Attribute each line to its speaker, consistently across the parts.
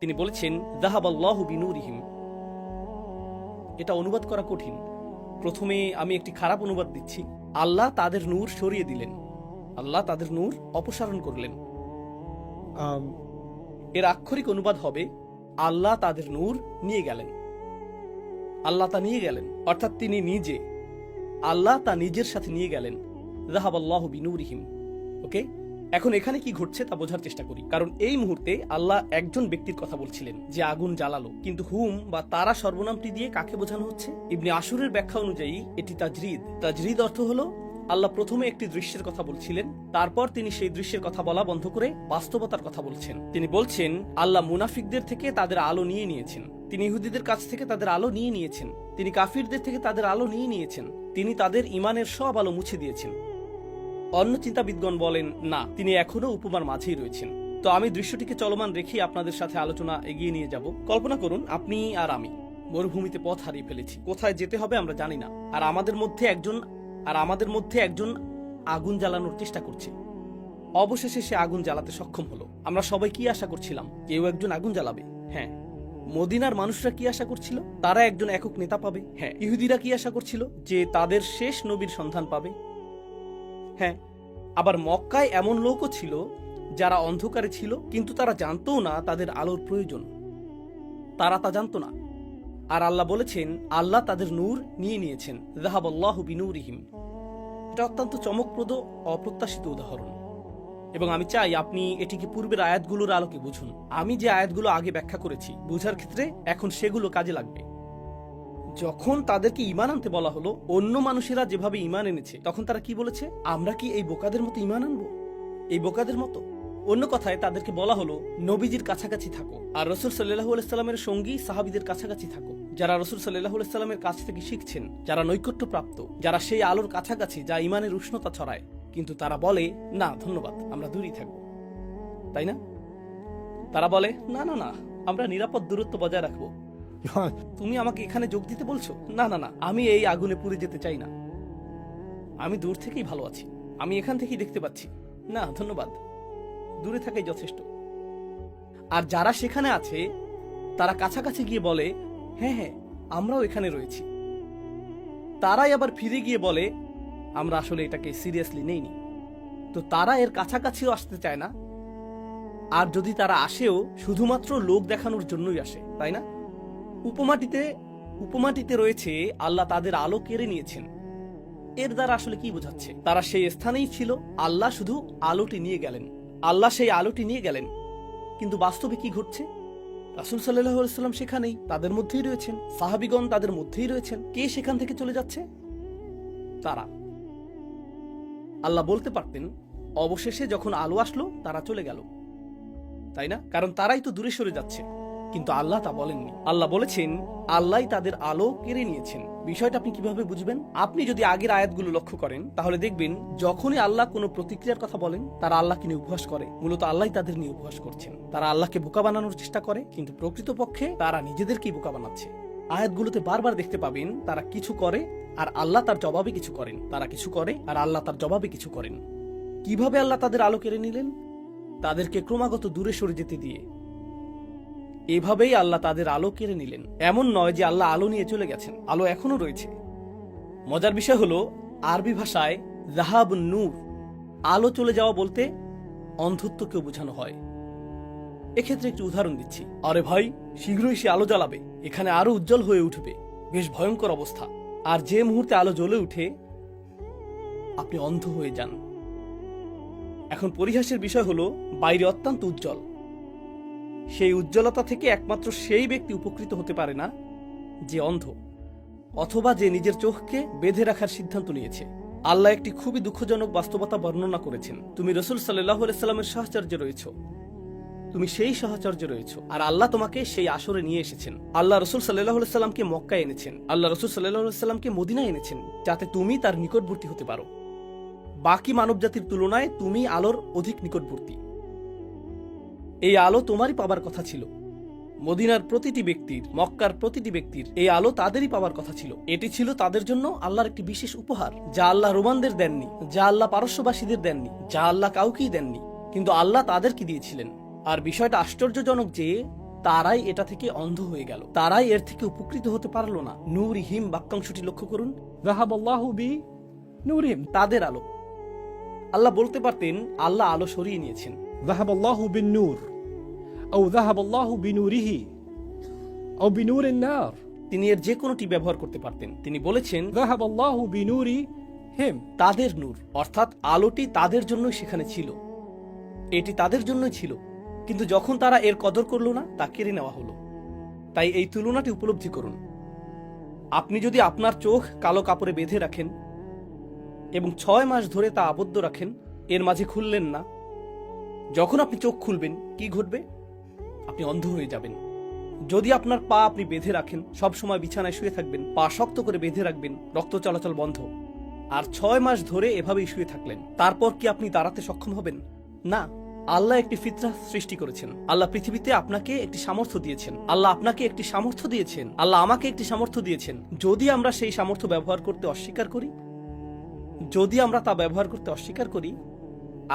Speaker 1: তিনি বলেছেন যাহাবাল্লাহু বিনুরিহিম। এটা অনুবাদ করা কঠিন। প্রথমে আমি একটি খারাপ অনুবাদ দিচ্ছি। আল্লাহ তাদের নূর সরিয়ে দিলেন, আল্লাহ তাদের নূর অপসারণ করলেন। এর আক্ষরিক অনুবাদ হবে আল্লাহ তাদের নূর নিয়ে গেলেন। আল্লাহ তা নিয়ে গেলেন অর্থাৎ তিনি নিজে, আল্লাহ তা নিজের সাথে নিয়ে গেলেন। যাহাবাল্লাহু বিনুরিহিম। ওকে, এখন এখানে কি ঘটছে তা বোঝার চেষ্টা করি। কারণ এই মুহূর্তে আল্লাহ একজন ব্যক্তির কথা বলছিলেন যে আগুন জ্বালালো, কিন্তু হুম বা তারা সর্বনামটি দিয়ে কাকে বোঝানো হচ্ছে? ইবনে আশুরের ব্যাখ্যা অনুযায়ী এটি তাজরিদ। তাজরিদ অর্থ হলো আল্লাহ প্রথমে একটি দৃশ্যের কথা বলছিলেন, তারপর তিনি সেই দৃশ্যের কথা বলা বন্ধ করে বাস্তবতার কথা বলছেন। তিনি বলছেন আল্লাহ মুনাফিকদের থেকে তাদের আলো নিয়ে নিয়েছেন, তিনি ইহুদিদের কাছ থেকে তাদের আলো নিয়ে নিয়েছেন, তিনি কাফিরদের থেকে তাদের আলো নিয়ে নিয়েছেন, তিনি তাদের ইমানের সব আলো মুছে দিয়েছেন। অন্য চিন্তাবিদগণ বলেন না, তিনি এখনো উপমার মাঝেই রয়েছেন। তো আমি দৃশ্যটিকে চলমান রেখে আপনাদের সাথে আলোচনা এগিয়ে নিয়ে যাব। কল্পনা করুন আপনি আর আমি মরুভূমিতে পথ হারিয়ে ফেলেছি, কোথায় যেতে হবে আমরা জানি না, আর আমাদের মধ্যে একজন আগুন জ্বালানোর চেষ্টা করছে। অবশেষে সে আগুন জ্বালাতে সক্ষম হলো। আমরা সবাই কি আশা করছিলাম? কেউ একজন আগুন জ্বালাবে। হ্যাঁ। মদিনার মানুষরা কি আশা করছিল? তারা একজন একক নেতা পাবে। হ্যাঁ। ইহুদিরা কি আশা করছিল? যে তাদের শেষ নবীর সন্ধান পাবে। হ্যাঁ। আবার মক্কায় এমন লোকও ছিল যারা অন্ধকারে ছিল, কিন্তু তারা জানতো না তাদের আলোর প্রয়োজন, তারা তা জানতো না। আর আল্লাহ বলেছেন আল্লাহ তাদের নূর নিয়ে নিয়েছেন। যাহাবাল্লাহু বিনুরিহিম। এটা অত্যন্ত চমকপ্রদ, অপ্রত্যাশিত উদাহরণ, এবং আমি চাই আপনি এটিকে পূর্বের আয়াতগুলোর আলোকে বুঝুন। আমি যে আয়াতগুলো আগে ব্যাখ্যা করেছি বুঝার ক্ষেত্রে এখন সেগুলো কাজে লাগবে। যখন তাদেরকে ঈমান আনতে বলা হলো, অন্য মানুষেরা যেভাবে ঈমান এনেছে, তখন তারা কি বলেছে? আমরা কি এই বোকাদের মতো ঈমান আনবো? এই বোকাদের মতো? অন্য কথায় তাদেরকে বলা হলো নবীজির কাছাকাছি থাকো, আর রাসূল সাল্লাল্লাহু আলাইহি সাল্লামের সঙ্গী সাহাবীদের কাছাকাছি থাকো, যারা রাসূল সাল্লাল্লাহু আলাইহি সাল্লামের কাছ থেকে শিখছেন, যারা নৈকট্য প্রাপ্ত, যারা সেই আলোর কাছাকাছি যা ঈমানের উষ্ণতা ছড়ায়। কিন্তু তারা বলে না ধন্যবাদ, আমরা দূরেই থাকবো, তাই না? তারা বলে না না না, আমরা নিরাপদ দূরত্ব বজায় রাখবো। তুমি আমাকে এখানে যোগ দিতে বলছো? না না না, আমি এই আগুনে পুড়ে যেতে চাই না, আমি দূর থেকেই ভালো আছি, আমি এখান থেকেই দেখতে পাচ্ছি, না ধন্যবাদ, দূরে থাকাই যথেষ্ট। আর যারা সেখানে আছে তারা কাছাকাছি গিয়ে বলে হ্যাঁ হ্যাঁ আমরাও এখানে রয়েছি। তারাই আবার ফিরে গিয়ে বলে আমরা আসলে এটাকে সিরিয়াসলি নেইনি। তো তারা এর কাছাকাছিও আসতে চায় না, আর যদি তারা আসেও শুধুমাত্র লোক দেখানোর জন্যই আসে, তাই না? উপমাটিতে রয়েছে আল্লাহ তাদের আলো কেড়ে নিয়েছেন। এর দ্বারা আসলে কি বোঝাচ্ছে? তারা সেই স্থানেই ছিল, আল্লাহ শুধু আলোটি নিয়ে গেলেন, আল্লাহ সেই আলোটি নিয়ে গেলেন। কিন্তু বাস্তবে কি ঘটছে? রাসূল সাল্লাল্লাহু আলাইহি সাল্লাম সেখানেই, তাদের মধ্যেই রয়েছেন, সাহাবীগণ তাদের মধ্যেই রয়েছেন। কে সেখান থেকে চলে যাচ্ছে? তারা। আল্লাহ বলতে পারতেন অবশেষে যখন আলো আসলো তারা চলে গেল, তাই না? কারণ তারাই তো দূরে সরে যাচ্ছে। কিন্তু আল্লাহ তা বলেননি। আল্লাহ বলেছেন আল্লাহই তাদের আলো কেড়ে নিয়েছেন। বিষয়টা আপনি কিভাবে বুঝবেন? আপনি যদি আগের আয়াতগুলো লক্ষ্য করেন তাহলে দেখবেন যখনই আল্লাহ কোনো প্রতিক্রিয়ার কথা বলেন তারা আল্লাহকে নিয়ে উপহাস করে। মূলত আল্লাহ তাদের নিয়ে উপহাস করছেন। তারা আল্লাহকে বোকা বানানোর চেষ্টা করে, কিন্তু প্রকৃতপক্ষে তারা নিজেদেরকেই বোকা বানাচ্ছে। আয়াতগুলোতে বারবার দেখতে পাবেন তারা কিছু করে আর আল্লাহ তার জবাবে কিছু করেন, তারা কিছু করে আর আল্লাহ তার জবাবে কিছু করেন। কিভাবে আল্লাহ তাদের আলো কেড়ে নিলেন? তাদেরকে ক্রমাগত দূরে সরে যেতে দিয়ে। এভাবেই আল্লাহ তাদের আলো কেড়ে নিলেন। এমন নয় যে আল্লাহ আলো নিয়ে চলে গেছেন, আলো এখনো রয়েছে। মজার বিষয় হলো আরবি ভাষায় যাহাবুন নূর, আলো চলে যাওয়া বলতে অন্ধত্বকেও বোঝানো হয়। এক্ষেত্রে একটি উদাহরণ দিচ্ছি। আরে ভাই, শীঘ্রই সে আলো জ্বালাবে, এখানে আরো উজ্জ্বল হয়ে উঠবে, বেশ ভয়ঙ্কর অবস্থা। আর যে মুহূর্তে আলো জ্বলে উঠে আপনি অন্ধ হয়ে যান। এখন পরিহাসের বিষয় হলো বাইরে অত্যন্ত উজ্জ্বল, সেই উজ্জ্বলতা থেকে একমাত্র সেই ব্যক্তি উপকৃত হতে পারে না যে অন্ধ, অথবা যে নিজের চোখকে বেঁধে রাখার সিদ্ধান্ত নিয়েছে। আল্লাহ একটি খুবই দুঃখজনক বাস্তবতা বর্ণনা করেছেন। তুমি রাসূল সাল্লাল্লাহু আলাইহি সাল্লামের সাহচর্যে রয়েছো, তুমি সেই সাহচর্যে রয়েছো, আর আল্লাহ তোমাকে সেই আসরে নিয়ে এসেছেন। আল্লাহ রাসূল সাল্লাল্লাহু আলাইহি সাল্লামকে মক্কায় এনেছেন, আল্লাহ রাসূল সাল্লাল্লাহু আলাইহি সাল্লামকে মদিনায় এনেছেন, যাতে তুমি তার নিকটবর্তী হতে পারো। বাকি মানবজাতির তুলনায় তুমি আলোর অধিক নিকটবর্তী। এই আলো তোমারই পাবার কথা ছিল। মদিনার প্রতিটি ব্যক্তির, মক্কার প্রতিটি ব্যক্তির এই আলো তাদেরই পাওয়ার কথা ছিল। এটি ছিল তাদের জন্য আল্লাহর একটি বিশেষ উপহার, যা আল্লাহ রোমানদের দেননি, যা আল্লাহ পারস্যবাসীদের দেননি, যা আল্লাহ কাউকেই দেননি, কিন্তু আল্লাহ তাদেরকে দিয়েছিলেন। আর বিষয়টা আশ্চর্যজনক যে তারাই এটা থেকে অন্ধ হয়ে গেল, তারাই এর থেকে উপকৃত হতে পারলো না। নূরিহিম বাক্যাংশটি লক্ষ্য করুন,
Speaker 2: ذهب الله بنورهم
Speaker 1: তাদের আলো। আল্লাহ বলতে পারতেন আল্লাহ আলো সরিয়ে নিয়েছেন,
Speaker 2: ذهب الله بالنور أو ذهب الله بنوره أو بنور النار
Speaker 1: তিনি এর যে কোনোটি ব্যবহার করতে পারতেন। তিনি বলেছেন
Speaker 2: ذهب الله بنورهم
Speaker 1: তাদের নূর, অর্থাৎ আলোটি তাদের জন্যই সেখানে ছিল, এটি তাদের জন্যই ছিল, কিন্তু যখন তারা এর কদর করলো না তা কেড়ে নেওয়া হলো। তাই এই তুলনাটি উপলব্ধি করুন। আপনি যদি আপনার চোখ কালো কাপড়ে বেঁধে রাখেন এবং 6 মাস ধরে তা আবদ্ধ রাখেন, এর মাঝে খুললেন না, যখন আপনি চোখ খুলবেন কি ঘটবে? আপনি অন্ধ হয়ে যাবেন। যদি আপনার পা আপনি বেঁধে রাখেন, সব সময় বিছানায় শুয়ে থাকবেন, পা শক্ত করে বেঁধে রাখবেন, রক্ত চলাচল বন্ধ, আর 6 মাস ধরে এভাবেই শুয়ে থাকলেন, তারপর কি আপনি দাঁড়াতে সক্ষম হবেন? না। আল্লাহ একটি ফিতরা সৃষ্টি করেছেন, আল্লাহ পৃথিবীতে আপনাকে একটি সামর্থ্য দিয়েছেন, আল্লাহ আপনাকে একটি সামর্থ্য দিয়েছেন, আল্লাহ আমাকে একটি সামর্থ্য দিয়েছেন। যদি আমরা সেই সামর্থ্য ব্যবহার করতে অস্বীকার করি, যদি আমরা তা ব্যবহার করতে অস্বীকার করি,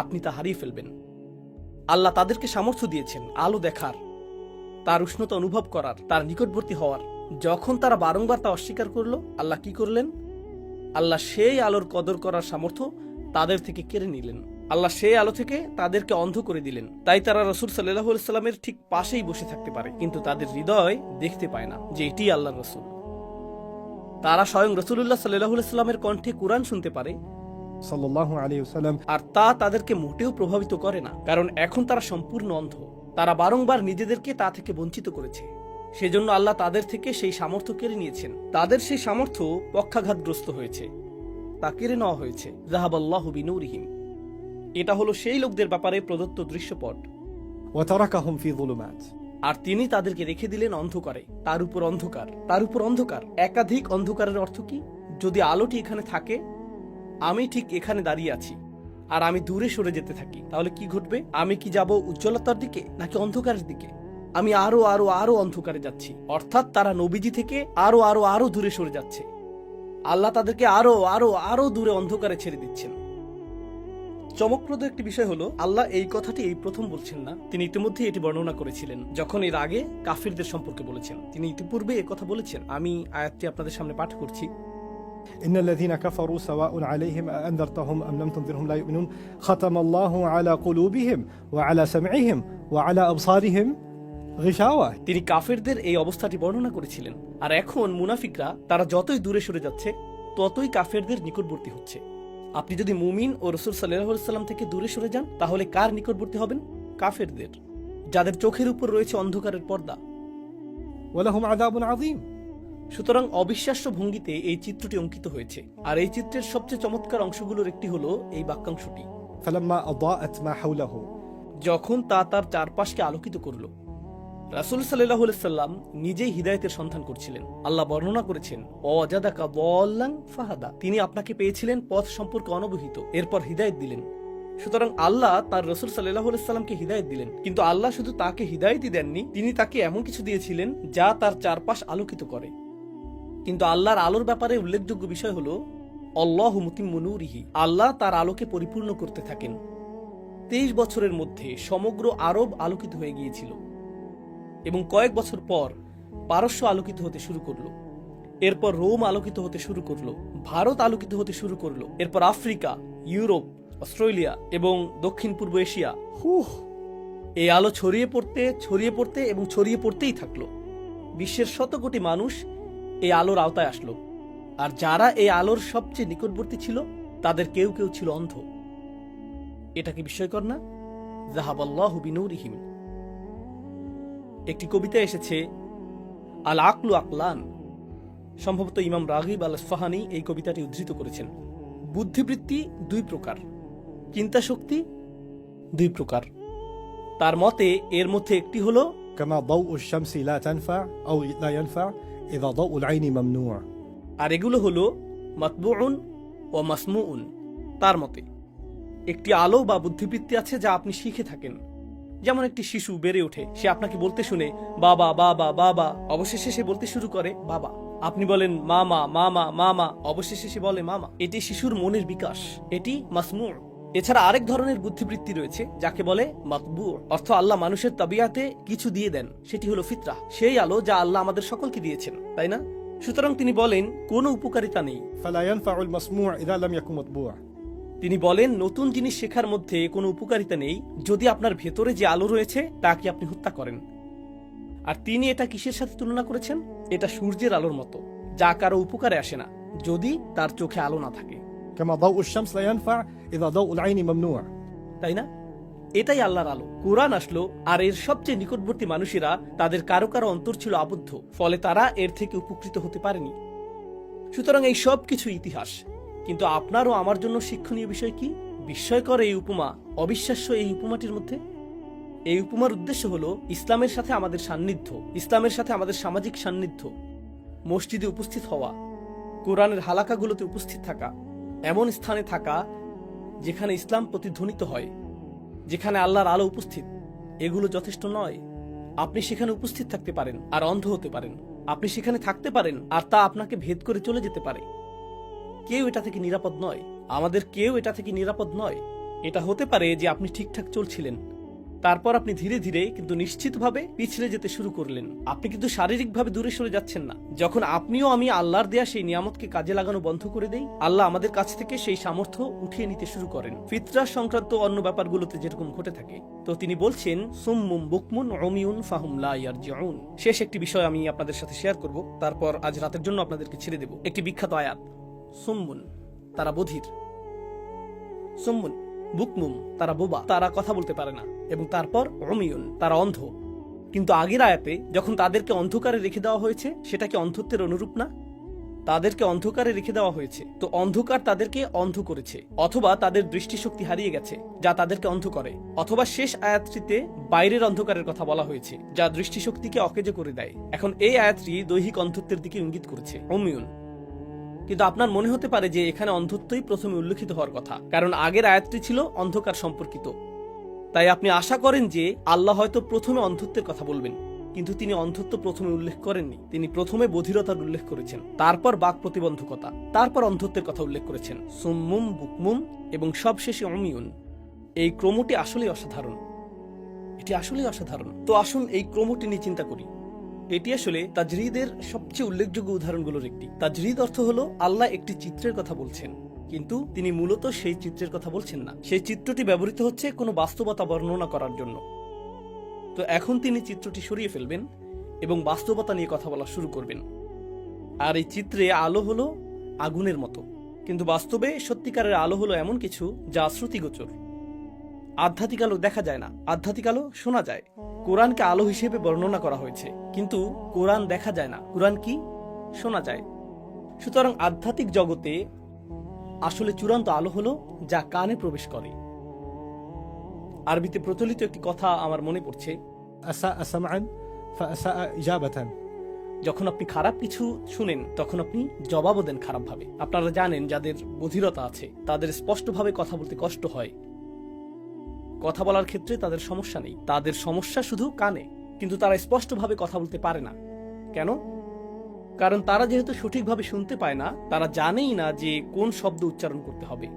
Speaker 1: আপনি তা হারিয়ে ফেলবেন। আল্লাহ তাদেরকে সামর্থ্য দিয়েছেন আলো দেখার, তার উষ্ণতা অনুভব করার, তার নিকটবর্তী হওয়ার। যখন তারা বারংবার তা অস্বীকার করলো, আল্লাহ কি করলেন? আল্লাহ সেই আলোর কদর করার সামর্থ্য তাদের থেকে কেড়ে নিলেন, আল্লাহ সেই আলো থেকে তাদেরকে অন্ধ করে দিলেন। তাই তারা রাসূল সাল্লাল্লাহু আলাইহি সাল্লামের ঠিক পাশেই বসে থাকতে পারে, কিন্তু তাদের হৃদয় দেখতে পায় না যে এটি আল্লাহর রাসূল। তারা স্বয়ং রাসূলুল্লাহ সাল্লাল্লাহু আলাইহি সাল্লামের কণ্ঠে কুরআন শুনতে পারে,
Speaker 2: صلى الله عليه وسلم
Speaker 1: আর তা তাদেরকে মোটেও প্রভাবিত করে না, কারণ এখন তারা সম্পূর্ণ অন্ধ। তারা বারংবার নিজেদেরকে তা থেকে বঞ্চিত করেছে, সেজন্য আল্লাহ তাদের থেকে সেই সামর্থ্য কেড়ে নিয়েছেন। তাদের সেই সামর্থ্য পক্ষাঘাতগ্রস্ত হয়েছে, তা কেড়ে নেওয়া হয়েছে। যাহাবাল্লাহু বিনূরিহিম, এটা হলো সেই লোকদের ব্যাপারে প্রদত্ত দৃশ্যপট।
Speaker 2: وتركهم في ظلمات
Speaker 1: আর তিনি তাদেরকে রেখে দিলেন অন্ধকারে, তার উপর অন্ধকার, তার উপর অন্ধকার। একাধিক অন্ধকারের অর্থ কি? যদি আলোটি এখানে থাকে, আমি ঠিক এখানে দাঁড়িয়ে আছি, আর আমি দূরে সরে যেতে থাকি, তাহলে কি ঘটবে? আমি কি যাব উজ্জ্বলতার দিকে নাকি অন্ধকারের দিকে? আমি আরো আরো আরো অন্ধকারে যাচ্ছি, অর্থাৎ তারা নবীজি থেকে আরো আরো আরো দূরে সরে যাচ্ছে। আল্লাহ তাদেরকে আরো আরো আরো দূরে অন্ধকারে ছেড়ে দিচ্ছেন। চমকপ্রদ একটি বিষয় হলো, আল্লাহ এই কথাটি এই প্রথম বলছেন না, তিনি ইতিমধ্যে এটি বর্ণনা করেছিলেন যখন এর আগে কাফিরদের সম্পর্কে বলেছেন। তিনি ইতিপূর্বে এ কথা বলেছেন। আমি আয়াতটি আপনাদের সামনে পাঠ করছি।
Speaker 2: إن الذين كفروا سواء عليهم أأنذرتهم أم لم تنذرهم لا يؤمنون ختم الله على قلوبهم وعلى سمعهم وعلى أبصارهم غشاوة
Speaker 1: তিনি কাফেরদের এই অবস্থাটি বর্ণনা করেছিলেন। আর এখন মুনাফিকরা তারা যতই দূরে সরে যাচ্ছে, ততই কাফেরদের নিকটবর্তী হচ্ছে। আপনি যদি মুমিন ও রাসূল সাল্লাল্লাহু আলাইহি সাল্লাম থেকে দূরে সরে যান, তাহলে কার নিকটবর্তী হবেন? কাফেরদের, যাদের চোখের উপর রয়েছে অন্ধকারের পর্দা।
Speaker 2: ولهم عذاب عظيم
Speaker 1: সুতরাং অবিশ্বাস্য ভঙ্গিতে এই চিত্রটি অঙ্কিত হয়েছে। আর এই চিত্রের সবচেয়ে চমৎকার অংশগুলোর একটি হলো এই বাক্যাংশটি,
Speaker 2: فلما أضاءت ما حوله
Speaker 1: যখন তা তার চারপাশকে আলোকিত করল। রাসূল সাল্লাল্লাহু আলাইহি সাল্লাম নিজেই হিদায়াতের সন্ধান করছিলেন। আল্লাহ বর্ণনা করেছেন, ওয়াজাদাকা দাল্লান ফাহাদা, তিনি আপনাকে পেয়েছিলেন পথ সম্পর্কে অনবহিত, এরপর হিদায়াত দিলেন। সুতরাং আল্লাহ তার রাসূল সাল্লাল্লাহু আলাইহি সাল্লামকে হিদায়াত দিলেন, কিন্তু আল্লাহ শুধু তাকে হিদায়াতই দেননি, তিনি তাকে এমন কিছু দিয়েছিলেন যা তার চারপাশ আলোকিত করে। কিন্তু আল্লাহর আলোর ব্যাপারে উল্লেখযোগ্য বিষয় হলো, আল্লাহু মুতিম্মু নূরিহি, আল্লাহ তার আলোকে পরিপূর্ণ করতে থাকেন। 23 বছরের মধ্যে সমগ্র আরব আলোকিত হয়ে গিয়েছিল, এবং কয়েক বছর পর পারস্য আলোকিত হতে শুরু করলো, এরপর রোম আলোকিত হতে শুরু করলো, ভারত আলোকিত হতে শুরু করলো, এরপর আফ্রিকা, ইউরোপ, অস্ট্রেলিয়া এবং দক্ষিণ পূর্ব এশিয়া। এই আলো ছড়িয়ে পড়তে এবং ছড়িয়ে পড়তেই থাকলো। বিশ্বের শত কোটি মানুষ এই আলোর আওতায় আসলো, আর যারা এই আলোর সবচেয়ে নিকটবর্তী ছিল, তাদের কেউ কেউ ছিল অন্ধ। এটা কি বিস্ময়কর না? যাহাবাল্লাহু বিনূরিহিম। একটি কবিতা এসেছে, আল আকলু আকলান, সম্ভবত ইমাম রাগিব আল আসফাহানি এই কবিতাটি উদ্ধৃত করেছেন। বুদ্ধিবৃত্তি 2 প্রকার, চিন্তা শক্তি 2 প্রকার। তার মতে এর মধ্যে একটি হলো
Speaker 2: كما ضوء الشمس لا تنفع أو لا ينفع إذا ضوء العين ممنوع
Speaker 1: আর এগুলো হলো মাতবুউন ও মাসমুউন। তার মতে একটি আলো বা বুদ্ধিবৃত্তি আছে যা আপনি শিখে থাকেন। যেমন একটি শিশু বেড়ে ওঠে, সে আপনাকে বলতে শুনে বাবা বাবা বাবা, অবশেষে সে বলতে শুরু করে বাবা। আপনি বলেন মামা মামা মামা, অবশেষে সে বলে মামা। এটি শিশুর মনের বিকাশ, এটি মাসমু। এছাড়া আরেক ধরনের বুদ্ধিবৃত্তি রয়েছে যাকে বলে মাতবু, অর্থ আল্লাহ মানুষের তাবিয়াতে কিছু দিয়ে দেন, সেটি হলো ফিতরা, সেই আলো যা আল্লাহ আমাদের সকলকে দিয়েছেন, তাই না? সুতরাং তিনি বলেন কোনো উপকারিতা নেই।
Speaker 2: فلا ينفع المسموع إذا لم يكن مطبوع.
Speaker 1: তিনি বলেন নতুন জিনিস শেখার মধ্যে কোনো উপকারিতা নেই যদি আপনার ভেতরে যে আলো রয়েছে তাকে আপনি হত্যা করেন। আর তিনি এটা কিসের সাথে তুলনা করেছেন? এটা সূর্যের আলোর মতো, যা কারো উপকারে আসে না যদি তার চোখে আলো না থাকে,
Speaker 2: كما ضوء الشمس لا ينفع إذا ضوء العين ممنوع.
Speaker 1: তাই না? এটাই আল্লাহর আলো। কোরআন আসলো আর এর সবচেয়ে নিকটবর্তী মানুষেরা তাদের কারো কারো অন্তর ছিল আবদ্ধ, ফলে তারা এর থেকে উপকৃত হতে পারেনি। সুতরাং এই সব কিছু ইতিহাস, কিন্তু আপনার ও আমার জন্য শিক্ষণীয় বিষয় কি? বিস্ময়কর এই উপমা, অবিশ্বাস্য এই উপমাটির মধ্যে। এই উপমার উদ্দেশ্য হলো ইসলামের সাথে আমাদের সান্নিধ্য, ইসলামের সাথে আমাদের সামাজিক সান্নিধ্য, মসজিদে উপস্থিত হওয়া, কোরআনের হালাকাগুলোতে উপস্থিত থাকা, এমন স্থানে থাকা যেখানে ইসলাম প্রতিধ্বনিত হয়, যেখানে আল্লাহর আলো উপস্থিত। এগুলো যথেষ্ট নয়। আপনি সেখানে উপস্থিত থাকতে পারেন আর অন্ধ হতে পারেন, আপনি সেখানে থাকতে পারেন আর তা আপনাকে ভেদ করে চলে যেতে পারে। কেউ এটা থেকে নিরাপদ নয়, আমাদের কেউ এটা থেকে নিরাপদ নয়। এটা হতে পারে যে আপনি ঠিকঠাক চলছিলেন, তারপর আপনি ধীরে ধীরে কিন্তু নিশ্চিতভাবে পিছলে যেতে শুরু করলেন। আপনি কিন্তু শারীরিকভাবে দূরে সরে যাচ্ছেন না। যখন আপনিও আমি আল্লাহর দেয়া সেই নিয়ামতকে কাজে লাগানো বন্ধ করে দেই, আল্লাহ আমাদের কাছ থেকে সেই সামর্থ্য উঠিয়ে নিতে শুরু করেন, ফিতরা সংক্রান্ত অন্য ব্যাপারগুলোতে যেরকম ঘটে থাকে। তো তিনি বলছেন সুম্মুম বুকমুন উমিয়ুন ফাহুম লা ইয়ারজিউন। শেষ একটি বিষয় আমি আপনাদের সাথে শেয়ার করব, তারপর আজ রাতের জন্য আপনাদেরকে ছেড়ে দেব। একটি বিখ্যাত আয়াত, সুম্মুন তারা বধির, সুম্মুন বুকমুম তারা বোবা, তারা কথা বলতে পারে না, এবং তারপর উমিয়ুন তারা অন্ধ। কিন্তু আগের আয়াতে যখন তাদেরকে অন্ধকারে রেখে দেওয়া হয়েছে, সেটা কি অন্ধত্বের অনুরূপ না? তাদেরকে অন্ধকারে রেখে দেওয়া হয়েছে, তো অন্ধকার তাদেরকে অন্ধ করেছে, অথবা তাদের দৃষ্টিশক্তি হারিয়ে গেছে যা তাদেরকে অন্ধ করে, অথবা শেষ আয়াতটিতে বাইরের অন্ধকারের কথা বলা হয়েছে যা দৃষ্টিশক্তিকে অকেজো করে দেয়। এখন এই আয়াতটি দৈহিক অন্ধত্বের দিকে ইঙ্গিত করেছে, উমিয়ুন। কিন্তু আপনার মনে হতে পারে যে এখানে অন্ধত্বই প্রথমে উল্লেখিত হওয়ার কথা, কারণ আগের আয়াতটি ছিল অন্ধকার সম্পর্কিত। তাই আপনি আশা করেন যে আল্লাহ হয়তো প্রথমে অন্ধত্বের কথা বলবেন, কিন্তু তিনি অন্ধত্ব প্রথমে উল্লেখ করেননি। তিনি প্রথমে বধিরতার উল্লেখ করেছেন, তারপর বাক প্রতিবন্ধকতা, তারপর অন্ধত্বের কথা উল্লেখ করেছেন, সুম্মুম বুকমুম এবং সবশেষে উমিয়ুন। এই ক্রমটি আসলেই অসাধারণ, এটি আসলেই অসাধারণ। তো আসুন এই ক্রমটি নিয়ে চিন্তা করি। এটি আসলে তাজরিদের সবচেয়ে উল্লেখযোগ্য উদাহরণগুলোর একটি। তাজরিদ অর্থ হলো আল্লাহ একটি চিত্রের কথা বলছেন, কিন্তু তিনি মূলত সেই চিত্রের কথা বলছেন না। সেই চিত্রটি ব্যবহৃত হচ্ছে কোনো বাস্তবতা বর্ণনা করার জন্য। তো এখন তিনি চিত্রটি সরিয়ে ফেলবেন এবং বাস্তবতা নিয়ে কথা বলা শুরু করবেন। আর এই চিত্রে আলো হলো আগুনের মতো, কিন্তু বাস্তবে সত্যিকারের আলো হলো এমন কিছু যা শ্রুতিগোচর। আধ্যাত্মিক আলো দেখা যায় না, আধ্যাত্মিক আলো শোনা যায়। কোরআনকে আলো হিসেবে বর্ণনা করা হয়েছে, কিন্তু কোরআন দেখা যায় না, কোরআন কি শোনা যায়। সুতরাং আধ্যাত্মিক জগতে আসলে চূড়ান্ত আলো হলো যা কানে প্রবেশ করে। আরবিতে প্রচলিত একটি কথা আমার মনে পড়ছে,
Speaker 2: أساء سمعا فأساء إجابة.
Speaker 1: যখন আপনি খারাপ কিছু শুনেন তখন আপনি জবাবও দেন খারাপ ভাবে। আপনারা জানেন যাদের বধিরতা আছে তাদের স্পষ্টভাবে কথা বলতে কষ্ট হয়, কথা বলার ক্ষেত্রে তাদের সমস্যা নেই, তাদের সমস্যা শুধু কানে, কিন্তু তারা স্পষ্টভাবে কথা বলতে পারে না। কেন? কারণ তারা যেহেতু সঠিকভাবে শুনতে পায় না, তারা জানেই না যে কোন শব্দ উচ্চারণ করতে হবে।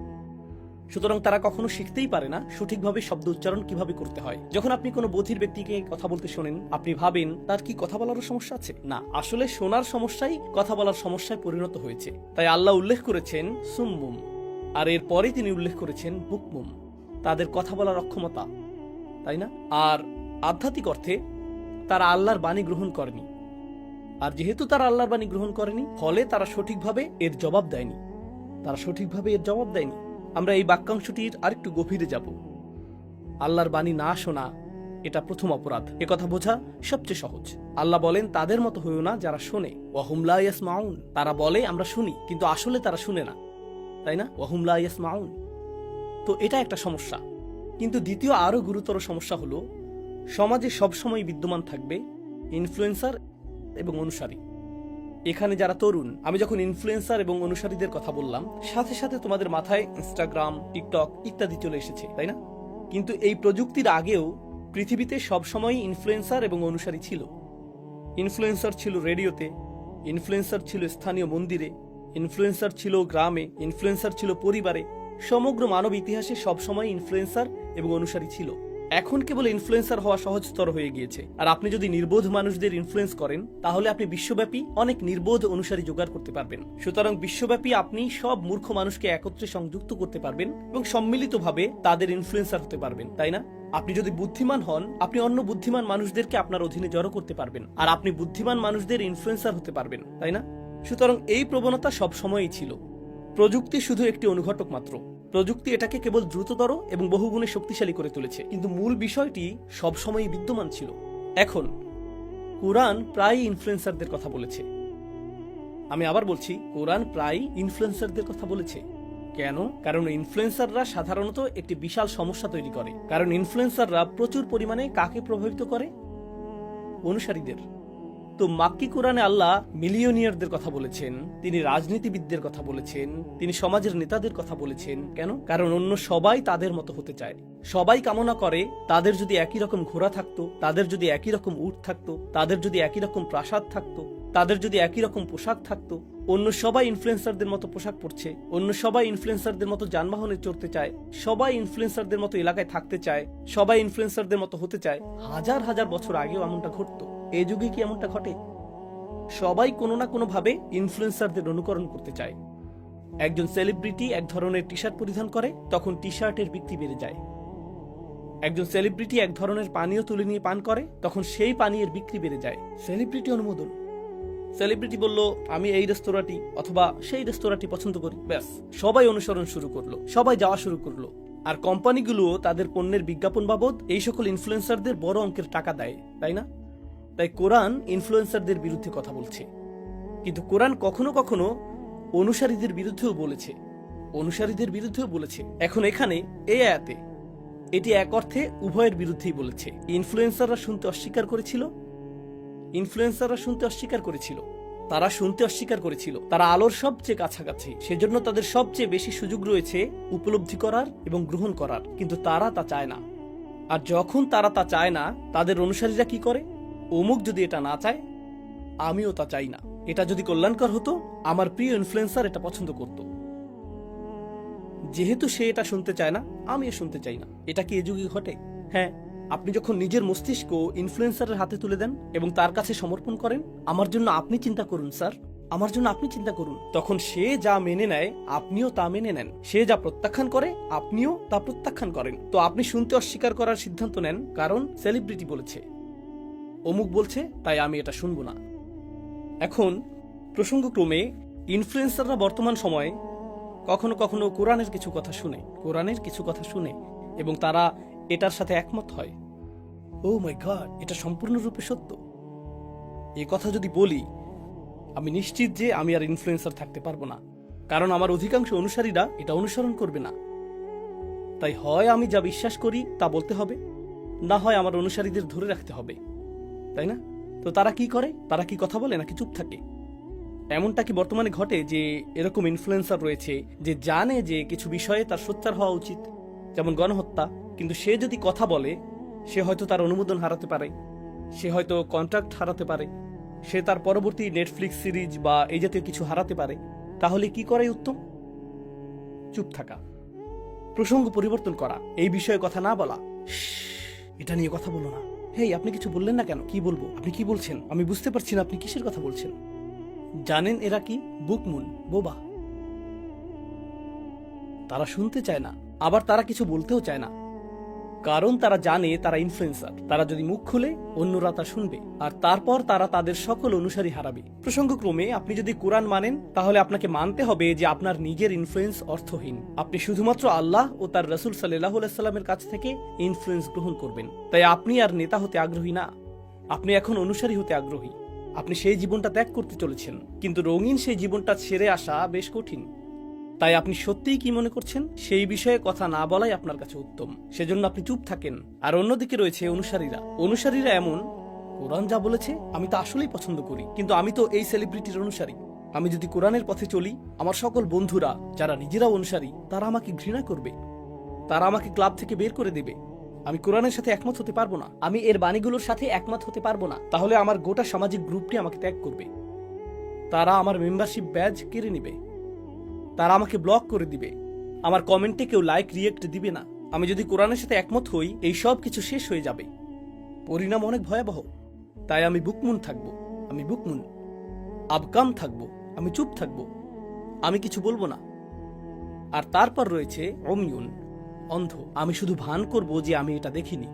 Speaker 1: সুতরাং তারা কখনো শিখতেই পারে না সঠিকভাবে শব্দ উচ্চারণ কিভাবে করতে হয়। যখন আপনি কোনো বধির ব্যক্তিকে কথা বলতে শোনেন, আপনি ভাবেন তার কি কথা বলারও সমস্যা আছে? না, আসলে শোনার সমস্যাই কথা বলার সমস্যায় পরিণত হয়েছে। তাই আল্লাহ উল্লেখ করেছেন সুম্মুম, আর এরপরে তিনি উল্লেখ করেছেন বুকমুম, তাদের কথা বলার অক্ষমতা, তাই না? আর আধ্যাত্মিক অর্থে তারা আল্লাহর বাণী গ্রহণ করেনি, আর যেহেতু তারা আল্লাহর বাণী গ্রহণ করেনি, ফলে তারা সঠিকভাবে এর জবাব দেয়নি, আমরা এই বাক্যাংশটির আরেকটু গভীরে যাব। আল্লাহর বাণী না শোনা এটা প্রথম অপরাধ। একথা বোঝা সবচেয়ে সহজ। আল্লাহ বলেন তাদের মতো হইও না যারা শোনে, ওয়াহুম লা ইয়াসমাউন, তারা বলে আমরা শুনি কিন্তু আসলে তারা শুনে না, তাই না? ওয়াহুম লা ইয়াসমাউন। তো এটা একটা সমস্যা। কিন্তু দ্বিতীয় আরো গুরুতর সমস্যা হলো সমাজে সবসময় বিদ্যমান থাকবে ইনফ্লুয়েন্সার এবং অনুসারী। এখানে যারা তরুণ, আমি যখন ইনফ্লুয়েন্সার এবং অনুসারীদের কথা বললাম, সাথে সাথে তোমাদের মাথায় ইনস্টাগ্রাম, টিকটক ইত্যাদি চলে এসেছে, তাই না? কিন্তু এই প্রযুক্তির আগেও পৃথিবীতে সবসময় ইনফ্লুয়েন্সার এবং অনুসারী ছিল। ইনফ্লুয়েন্সার ছিল রেডিওতে, ইনফ্লুয়েন্সার ছিল স্থানীয় মন্দিরে, ইনফ্লুয়েন্সার ছিল গ্রামে, ইনফ্লুয়েন্সার ছিল পরিবারে, সমগ্র মানব ইতিহাসে সবসময় ইনফ্লুয়েন্সার এবং অনুসারী ছিল। এখন কেবল ইনফ্লুয়েন্সার হওয়া সহজতর হয়ে গিয়েছে। আর আপনি যদি নির্বোধ মানুষদের ইনফ্লুয়েন্স করেন, তাহলে আপনি বিশ্বব্যাপী অনেক নির্বোধ অনুসারী জোগাড় করতে পারবেন। সুতরাং বিশ্বব্যাপী আপনি সব মূর্খ মানুষকে একত্রে সংযুক্ত করতে পারবেন এবং সম্মিলিতভাবে তাদের ইনফ্লুয়েন্সার হতে পারবেন, তাই না? আপনি যদি বুদ্ধিমান হন, আপনি অন্য বুদ্ধিমান মানুষদেরকে আপনার অধীনে জড়ো করতে পারবেন, আর আপনি বুদ্ধিমান মানুষদের ইনফ্লুয়েন্সার হতে পারবেন, তাই না? সুতরাং এই প্রবণতা সব সময়ই ছিল। প্রযুক্তি শুধু একটি অনুঘটক মাত্র। প্রযুক্তি এটাকে কেবল দ্রুততর এবং বহুগুণে শক্তিশালী করে তুলেছে, কিন্তু মূল বিষয়টি সবসময়ই বিদ্যমান ছিল। এখন কোরআন প্রায় ইনফ্লুয়েন্সারদের কথা বলেছে। আমি আবার বলছি, কোরআন প্রায় ইনফ্লুয়েন্সারদের কথা বলেছে। কেন? কারণ ইনফ্লুয়েন্সাররা সাধারণত একটি বিশাল সমস্যা তৈরি করে। কারণ ইনফ্লুয়েন্সাররা প্রচুর পরিমাণে কাকে প্রভাবিত করে? অনুসারীদের। তো মাক্কি কোরআনে আল্লাহ মিলিয়নিয়ারদের কথা বলেছেন, তিনি রাজনীতিবিদদের কথা বলেছেন, তিনি সমাজের নেতাদের কথা বলেছেন। কেন? কারণ অন্য সবাই তাদের মতো হতে চায়। সবাই কামনা করে তাদের যদি একই রকম ঘোড়া থাকতো, তাদের যদি একই রকম উট থাকতো, তাদের যদি একই রকম প্রাসাদ থাকতো, তাদের যদি একই রকম পোশাক থাকতো। অন্য সবাই ইনফ্লুয়েন্সারদের মতো পোশাক পরছে, অন্য সবাই ইনফ্লুয়েন্সারদের মতো যানবাহনে চড়তে চায়, সবাই ইনফ্লুয়েন্সারদের মতো এলাকায় থাকতে চায়, সবাই ইনফ্লুয়েন্সারদের মতো হতে চায়। হাজার হাজার বছর আগেও এমনটা ঘটতো। এই যুগে কি এমনটা ঘটে? সবাই কোনো না কোনো ভাবে ইনফ্লুয়েন্সারদের অনুকরণ করতে চায়। একজন সেলিব্রিটি এক ধরনের টি শার্ট পরিধান করে, তখন টি শার্টের বিক্রি বেড়ে যায়। একজন সেলিব্রিটি এক ধরনের পানীয় তুলে নিয়ে পান করে, তখন সেই পানীয়ের বিক্রি বেড়ে যায়। সেলিব্রিটি অনুমোদন। সেলিব্রিটি বলল, আমি এই রেস্তোরাঁটি অথবা সেই রেস্তোরাঁটি পছন্দ করি, ব্যাস সবাই অনুসরণ শুরু করলো, সবাই যাওয়া শুরু করলো। আর কোম্পানিগুলো তাদের পণ্যের বিজ্ঞাপন বাবদ এই সকল ইনফ্লুয়েন্সারদের বড় অঙ্কের টাকা দেয়, তাই না? তাই কোরআন ইনফ্লুয়েন্সারদের বিরুদ্ধে কথা বলছে, কিন্তু কোরআন কখনো কখনো অনুসারীদের বিরুদ্ধেও বলেছে, অনুসারীদের বিরুদ্ধেও বলেছে। এখন এখানে এই আয়াতে এটি এক অর্থে উভয়ের বিরুদ্ধেই বলেছে। ইনফ্লুয়েন্সাররা শুনতে অস্বীকার করেছিল, ইনফ্লুয়েন্সাররা শুনতে অস্বীকার করেছিল, তারা শুনতে অস্বীকার করেছিল। তারা আলোর সবচেয়ে কাছাকাছি, সেজন্য তাদের সবচেয়ে বেশি সুযোগ রয়েছে উপলব্ধি করার এবং গ্রহণ করার, কিন্তু তারা তা চায় না। আর যখন তারা তা চায় না, তাদের অনুসারীরা কি করে? অমুক যদি এটা না চায়, আমিও তা চাই না। এটা যদি কল্যাণকর হতো, আমার প্রিয় ইনফ্লুয়েন্সার এটা পছন্দ করত। যেহেতু সে এটা শুনতে চায় না, আমিও শুনতে চাই না। এটা কি এ যুগে ঘটে? হ্যাঁ। আপনি যখন নিজের মস্তিষ্ক ইনফ্লুয়েন্সারের হাতে তুলে দেন এবং তার কাছে সমর্পণ করেন, আমার জন্য আপনি চিন্তা করুন স্যার, আমার জন্য আপনি চিন্তা করুন, তখন সে যা মেনে নেয় আপনিও তা মেনে নেন, সে যা প্রত্যাখ্যান করে আপনিও তা প্রত্যাখ্যান করেন। তো আপনি শুনতে অস্বীকার করার সিদ্ধান্ত নেন কারণ সেলিব্রিটি বলেছে, অমুক বলছে, তাই আমি এটা শুনবো না। এখন প্রসঙ্গক্রমে ইনফ্লুয়েন্সাররা বর্তমান সময়ে কখনো কখনো কোরআনের কিছু কথা শুনে এবং তারা এটার সাথে একমত হয়। ও মাই গড, এটা সম্পূর্ণরূপে সত্য। এই কথা যদি বলি, আমি নিশ্চিত যে আমি আর ইনফ্লুয়েন্সার থাকতে পারবো না, কারণ আমার অধিকাংশ অনুসারীরা এটা অনুসরণ করবে না। তাই হয় আমি যা বিশ্বাস করি তা বলতে হবে, না হয় আমার অনুসারীদের ধরে রাখতে হবে, তাই না? তো তারা কি করে? তারা কি কথা বলে নাকি চুপ থাকে? এমনটা কি বর্তমানে ঘটে যে এরকম ইনফ্লুয়েন্সার রয়েছে যে জানে যে কিছু বিষয়ে তার সোচ্চার হওয়া উচিত, যেমন গণহত্যা, কিন্তু সে যদি কথা বলে, সে হয়তো তার অনুমোদন হারাতে পারে, সে হয়তো কন্ট্রাক্ট হারাতে পারে, সে তার পরবর্তী নেটফ্লিক্স সিরিজ বা এই জাতীয় কিছু হারাতে পারে। তাহলে কি করাই উত্তম? চুপ থাকা, প্রসঙ্গ পরিবর্তন করা, এই বিষয়ে কথা না বলা। এটা নিয়ে কথা বলো না। হেই, আপনি কিছু বললেন না কেন? কি বলবো? আপনি কি বলছেন? আমি বুঝতে পারছি না আপনি কিসের কথা বলছেন। জানেন এরা কি? বুকমুন, বোবা। তারা শুনতে চায় না, আবার তারা কিছু বলতেও চায় না, কারণ তারা জানে তারা ইনফ্লুয়েন্সার। তারা যদি মুখ খুলে, অন্যরা তা শুনবে, আর তারপর তারা তাদের সকল অনুসারী হারাবে। প্রসঙ্গক্রমে আপনি যদি কোরআন মানেন, তাহলে আপনাকে মানতে হবে যে আপনার নিজের ইনফ্লুয়েন্স অর্থহীন। আপনি শুধুমাত্র আল্লাহ ও তার রাসূল সাল্লাল্লাহু আলাইহি সাল্লামের কাছ থেকে ইনফ্লুয়েন্স গ্রহণ করবেন। তাই আপনি আর নেতা হতে আগ্রহী না, আপনি এখন অনুসারী হতে আগ্রহী। আপনি সেই জীবনটা ত্যাগ করতে চলেছেন, কিন্তু রঙিন সেই জীবনটা ছেড়ে আসা বেশ কঠিন। তাই আপনি সত্যিই কি মনে করছেন, সেই বিষয়ে কথা না বলাই আপনার কাছে উত্তম। সেজন্য আপনি চুপ থাকেন। আর অন্যদিকে রয়েছে অনুসারীরা এমন, কোরআন যা বলেছে আমি তা আসলেই পছন্দ করি, কিন্তু আমি তো এই সেলিব্রিটির অনুসারী। আমি যদি কোরআনের পথে চলি, আমার সকল বন্ধুরা যারা নিজেরাও অনুসারী, তারা আমাকে ঘৃণা করবে, তারা আমাকে ক্লাব থেকে বের করে দেবে। আমি কোরআনের সাথে একমত হতে পারবো না, আমি এর বাণীগুলোর সাথে একমত হতে পারবো না। তাহলে আমার গোটা সামাজিক গ্রুপটি আমাকে ত্যাগ করবে, তারা আমার মেম্বারশিপ ব্যাজ কেড়ে নেবে, তারা আমাকে ব্লক করে দিবে। আমার কমেন্টে কেউ লাইক রিয়েক্ট দিবে না। আমি যদি কোরআনের সাথে একমত হই, এই সব কিছু শেষ হয়ে যাবে। পরিণাম অনেক ভয়াবহ। তাই আমি বুকমুন থাকবো, আমি বুকমুন আবকাম থাকবো, আমি চুপ থাকবো, আমি কিছু বলবো না। আর তারপর রয়েছে অমিউন, অন্ধ। আমি শুধু ভান করব যে আমি এটা দেখিনি,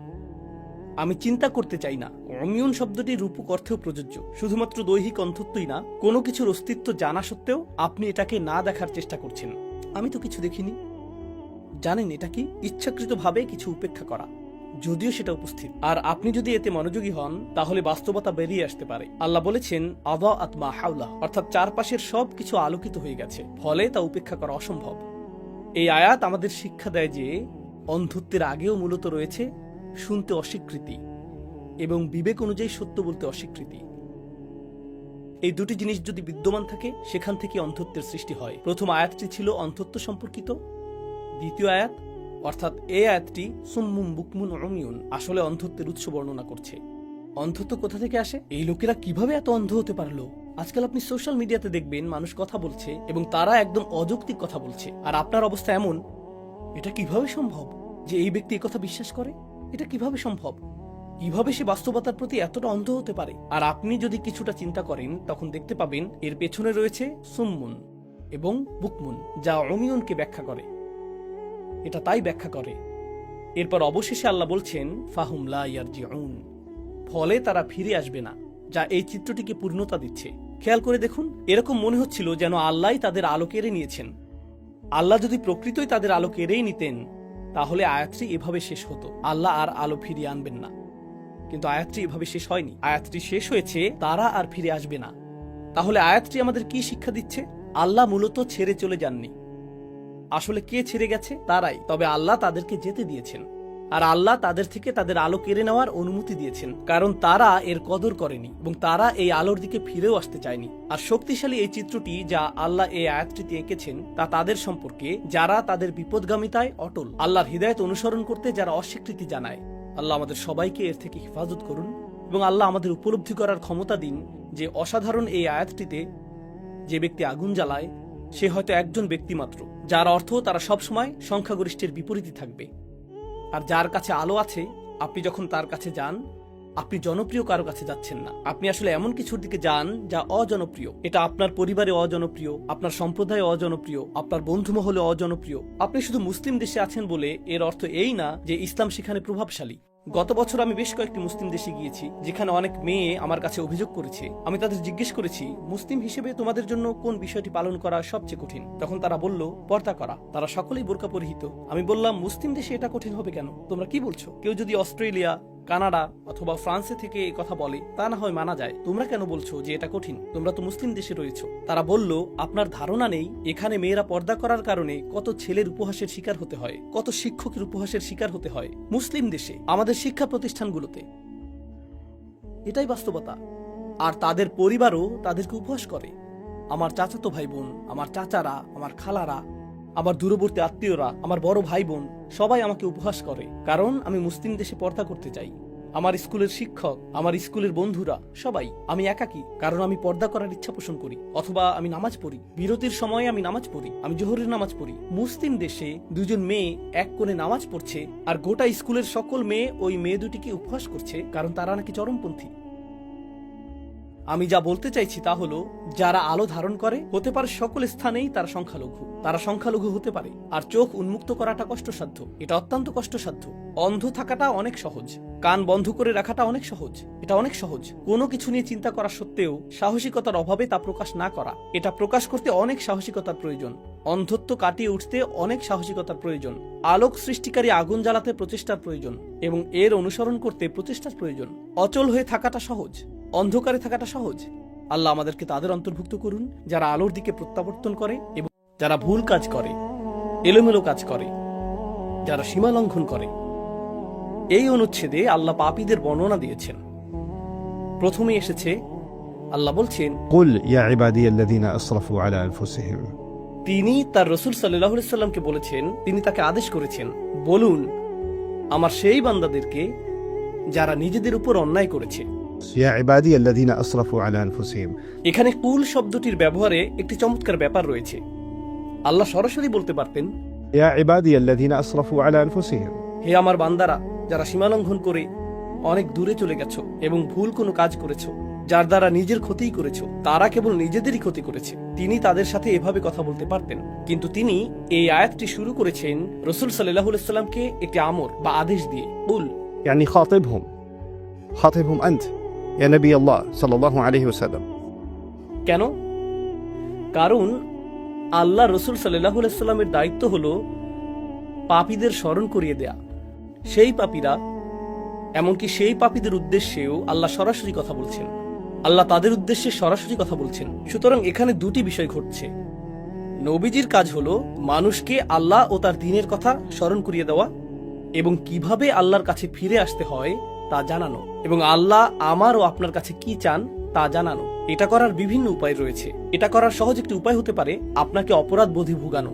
Speaker 1: আমি চিন্তা করতে চাই না। অমিউন শব্দটি রূপক অর্থেও প্রযোজ্য। শুধুমাত্র দৈহিক অন্ধত্বই না, কোনো কিছুর অস্তিত্ব জানা সত্ত্বেও আপনি এটাকে না দেখার চেষ্টা করছেন। আমি তো কিছু দেখিনি। জানেন এটা কি? ইচ্ছাকৃতভাবে কিছু উপেক্ষা করা, যদিও সেটা উপস্থিত। আর আপনি যদি এতে মনোযোগী হন, তাহলে বাস্তবতা বেরিয়ে আসতে পারে। আল্লাহ বলেছেন আদা আতমা হাওলা, অর্থাৎ চারপাশের সব কিছু আলোকিত হয়ে গেছে, ফলে তা উপেক্ষা করা অসম্ভব। এই আয়াত আমাদের শিক্ষা দেয় যে অন্ধত্বের আগেও মূলত রয়েছে শুনতে অস্বীকৃতি এবং বিবেক অনুযায়ী সত্য বলতে অস্বীকৃতি। এই দুটি জিনিস যদি বিদ্যমান থাকে, সেখান থেকে অন্ধত্বের সৃষ্টি হয়। প্রথম আয়াতটি ছিল অন্ধত্ব সম্পর্কিত। দ্বিতীয় আয়াত, অর্থাৎ এই আয়াতটি সুম্মুম বুকমুন উমিয়ুন, আসলে অন্ধত্বের উৎস বর্ণনা করছে। অন্ধত্ব কোথা থেকে আসে? এই লোকেরা কিভাবে এত অন্ধ হতে পারলো? আজকাল আপনি সোশ্যাল মিডিয়াতে দেখবেন মানুষ কথা বলছে এবং তারা একদম অযৌক্তিক কথা বলছে, আর আপনার অবস্থা এমন, এটা কিভাবে সম্ভব যে এই ব্যক্তি কথা বিশ্বাস করে? এটা কিভাবে সম্ভব? কিভাবে সে বাস্তবতার প্রতি এতটা অন্ধ হতে পারে? আর আপনি যদি কিছুটা চিন্তা করেন, তখন দেখতে পাবেন এর পেছনে রয়েছে সুম্মুন এবং বুকমুন, যা অমিয়ুনকে ব্যাখ্যা করে। এটা তাই ব্যাখ্যা করে। এরপর অবশেষে আল্লাহ বলছেন ফাহুম লা ইয়ারজিউন, ফলে তারা ফিরে আসবে না, যা এই চিত্রটিকে পূর্ণতা দিচ্ছে। খেয়াল করে দেখুন, এরকম মনে হচ্ছিল যেন আল্লাহই তাদের আলো কেড়ে নিয়েছেন। আল্লাহ যদি প্রকৃতই তাদের আলো কেড়েই নিতেন, তাহলে আয়াতটি এভাবে শেষ হতো, আল্লাহ আর আলো ফিরিয়ে আনবেন না। কিন্তু আয়াতটি এভাবে শেষ হয়নি। আয়াতটি শেষ হয়েছে তারা আর ফিরে আসবে না। তাহলে আয়াতটি আমাদের কি শিক্ষা দিচ্ছে? আল্লাহ মূলত ছেড়ে চলে যাননি। আসলে কে ছেড়ে গেছে? তারাই। তবে আল্লাহ তাদেরকে যেতে দিয়েছেন, আর আল্লাহ তাদের থেকে তাদের আলো কেড়ে নেওয়ার অনুমতি দিয়েছেন, কারণ তারা এর কদর করেনি এবং তারা এই আলোর দিকে ফিরেও আসতে চায়নি। আর শক্তিশালী এই চিত্রটি যা আল্লাহ এই আয়াতটিতে এঁকেছেন, তা তাদের সম্পর্কে যারা তাদের বিপদগামিতায় অটল, আল্লাহর হিদায়াত অনুসরণ করতে যারা অস্বীকৃতি জানায়। আল্লাহ আমাদের সবাইকে এর থেকে হেফাজত করুন এবং আল্লাহ আমাদের উপলব্ধি করার ক্ষমতা দিন যে অসাধারণ এই আয়াতটিতে যে ব্যক্তি আগুন জ্বালায়, সে হয়তো একজন ব্যক্তি মাত্র, যার অর্থ তারা সবসময় সংখ্যাগরিষ্ঠের বিপরীতে থাকবে। আর যার কাছে আলো আছে, আপনি যখন তার কাছে যান, আপনি জনপ্রিয় কারো কাছে যাচ্ছেন না, আপনি আসলে এমন কিছুর দিকে যান যা অজনপ্রিয়। এটা আপনার পরিবারে অজনপ্রিয়, আপনার সম্প্রদায়ে অজনপ্রিয়, আপনার বন্ধু মহলে অজনপ্রিয়। আপনি শুধু মুসলিম দেশে আছেন বলে এর অর্থ এই না যে ইসলাম সেখানে প্রভাবশালী। গত বছর আমি বেশ কয়েকটি মুসলিম দেশে গিয়েছি, যেখানে অনেক মেয়ে আমার কাছে অভিযোগ করেছে। আমি তাদের জিজ্ঞেস করেছি, মুসলিম হিসেবে তোমাদের জন্য কোন বিষয়টি পালন করা সবচেয়ে কঠিন? তখন তারা বলল, পর্দা করা। তারা সকলেই বোরকা পরিহিত। আমি বললাম, মুসলিম দেশে এটা কঠিন হবে কেন? তোমরা কি বলছো? কেউ যদি অস্ট্রেলিয়া, কানাডা অথবা ফ্রান্সে থেকে এই কথা বলে, তা না হয় মানা যায়। তোমরা কেন বলছো যে এটা কঠিন? তোমরা তো মুসলিম দেশে রয়েছো। তারা বলল, আপনার ধারণা নেই এখানে মেয়েরা পর্দা করার কারণে কত ছেলের উপহাসের শিকার হতে হয়, কত শিক্ষকের উপহাসের শিকার হতে হয় মুসলিম দেশে, আমাদের শিক্ষা প্রতিষ্ঠানগুলোতে। এটাই বাস্তবতা। আর তাদের পরিবারও তাদেরকে উপহাস করে। আমার চাচাতো ভাই বোন, আমার চাচারা, আমার খালারা, আমার দূরবর্তী আত্মীয়রা, আমার বড় ভাই বোন সবাই আমাকে উপহাস করে, কারণ আমি মুসলিম দেশে পর্দা করতে চাই। আমার স্কুলের শিক্ষক, আমার স্কুলের বন্ধুরা সবাই। আমি একাকী, কারণ আমি পর্দা করার ইচ্ছা পোষণ করি, অথবা আমি নামাজ পড়ি, বিরতির সময়ে আমি নামাজ পড়ি, আমি জোহরের নামাজ পড়ি। মুসলিম দেশে দুজন মেয়ে এক কোণে নামাজ পড়ছে, আর গোটা স্কুলের সকল মেয়ে ওই মেয়ে দুটিকে উপহাস করছে, কারণ তারা নাকি চরমপন্থী। আমি যা বলতে চাইছি তা হলো, যারা আলো ধারণ করে, হতে পারে সকল স্থানেই তারা সংখ্যালঘু, তারা সংখ্যালঘু হতে পারে। আর চোখ উন্মুক্ত করাটা কষ্টসাধ্য, এটা অত্যন্ত কষ্টসাধ্য। অন্ধ থাকাটা অনেক সহজ, কান বন্ধ করে রাখাটা অনেক সহজ, এটা অনেক সহজ। কোনো কিছু নিয়ে চিন্তা করা সত্ত্বেও সাহসিকতার অভাবে তা প্রকাশ না করা, এটা প্রকাশ করতে অনেক সাহসিকতার প্রয়োজন। অন্ধত্ব কাটিয়ে উঠতে অনেক সাহসিকতার প্রয়োজন। আলোক সৃষ্টিকারী আগুন জ্বালাতে প্রচেষ্টার প্রয়োজন, এবং এর অনুসরণ করতে প্রচেষ্টার প্রয়োজন। অচল হয়ে থাকাটা সহজ, অন্ধকারে থাকাটা সহজ। আল্লাহ আমাদেরকে তাদের অন্তর্ভুক্ত করুন যারা আলোর দিকে প্রত্যাবর্তন করে এবং যারা ভুল কাজ করে, এলোমেলো কাজ করে, যারা সীমা লঙ্ঘন করে। এই অনুচ্ছেদে আল্লাহ পাপীদের বর্ণনা দিয়েছেন। প্রথমে এসেছে আল্লাহ বলছেন,
Speaker 2: قل يا عبادي الذين أسرفوا على أنفسهم।
Speaker 1: তিনি তার রাসূল সাল্লাল্লাহু আলাইহি সাল্লামকে বলেছেন, তিনি তাকে আদেশ করেছেন, বলুন আমার সেই বান্দাদেরকে যারা নিজেদের উপর অন্যায় করেছে।
Speaker 2: يا عبادي الذين أسرفوا على أنفسهم।
Speaker 1: এখানে কুল শব্দটির ব্যবহারে একটি চমৎকার ব্যাপার রয়েছে। আল্লাহ সরাসরি বলতে পারতেন,
Speaker 3: يا عبادي الذين أسرفوا على أنفسهم
Speaker 1: হে আমার বান্দারা যারা সীমালঙ্ঘন করে অনেক দূরে চলে গেছো এবং ভুল কোনো কাজ করেছো, যার দ্বারা নিজের ক্ষতিই করেছো, তারা কেবল নিজেদেরই ক্ষতি করেছে। তিনি তাদের সাথে এভাবে কথা বলতে পারতেন, কিন্তু তিনি এই আয়াতটি শুরু করেছেন রাসূল সাল্লাল্লাহু আলাইহি সাল্লামকে একটি আমর বা আদেশ দিয়ে। কুল,
Speaker 3: يعني خاطبهم أنت يا نبي الله صلى الله عليه وسلم।
Speaker 1: কেন? কারণ আল্লাহ রাসূল সাল্লাল্লাহু আলাইহি সাল্লামের দায়িত্ব হলো পাপীদের স্মরণ করিয়ে দেয়া। সেই পাপীরা, এমনকি সেই পাপীদের উদ্দেশ্যেও আল্লাহ সরাসরি কথা বলছেন, আল্লাহ তাদের উদ্দেশ্যে সরাসরি কথা বলছেন। সুতরাং এখানে দুটি বিষয় ঘটছে। নবীজির কাজ হলো মানুষকে আল্লাহ ও তার দ্বীনের কথা স্মরণ করিয়ে দেওয়া এবং কিভাবে আল্লাহর কাছে ফিরে আসতে হয় তা জানানো, এবং আল্লাহ আমার ও আপনার কাছে কি চান তা জানানো। এটা করার বিভিন্ন উপায় রয়েছে। এটা করার সহজ একটি উপায় হতে পারে আপনাকে অপরাধ বোধে ভুগানো।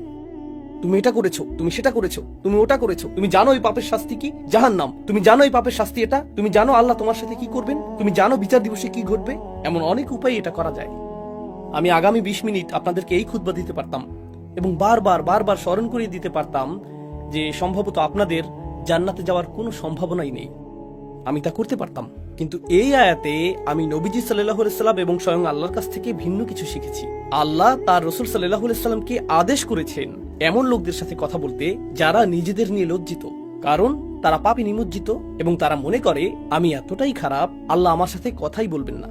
Speaker 1: তুমি এটা করেছো, তুমি সেটা করেছো, তুমি ওটা করেছো, তুমি জানো এই পাপের শাস্তি কি? জাহান্নাম। তুমি জানো এই পাপের শাস্তি এটা, তুমি জানো আল্লাহ তোমার সাথে কি করবেন, তুমি জানো বিচার দিবসে কি ঘটবে। এমন অনেক উপায় এটা করা যায়। আমি আগামী 20 মিনিট আপনাদেরকে এই খুতবা দিতে পারতাম এবং বারবার স্মরণ করিয়ে দিতে পারতাম যে সম্ভবত আপনাদের জান্নাতে যাওয়ার কোনো সম্ভাবনাই নেই। আমি তা করতে পারতাম, কিন্তু এই আয়াতে আমি নবীজি সাল্লাল্লাহু আলাইহি সাল্লাম এবং স্বয়ং আল্লাহর কাছ থেকে ভিন্ন কিছু শিখেছি। আল্লাহ তার রাসূল সাল্লাল্লাহু আলাইহি সাল্লামকে আদেশ করেছেন এমন লোকদের সাথে কথা বলতে যারা নিজেদের নিয়ে লজ্জিত, কারণ তারা পাপে নিমজ্জিত এবং তারা মনে করে আমি এতটাই খারাপ, আল্লাহ আমার সাথে কথাই বলবেন না,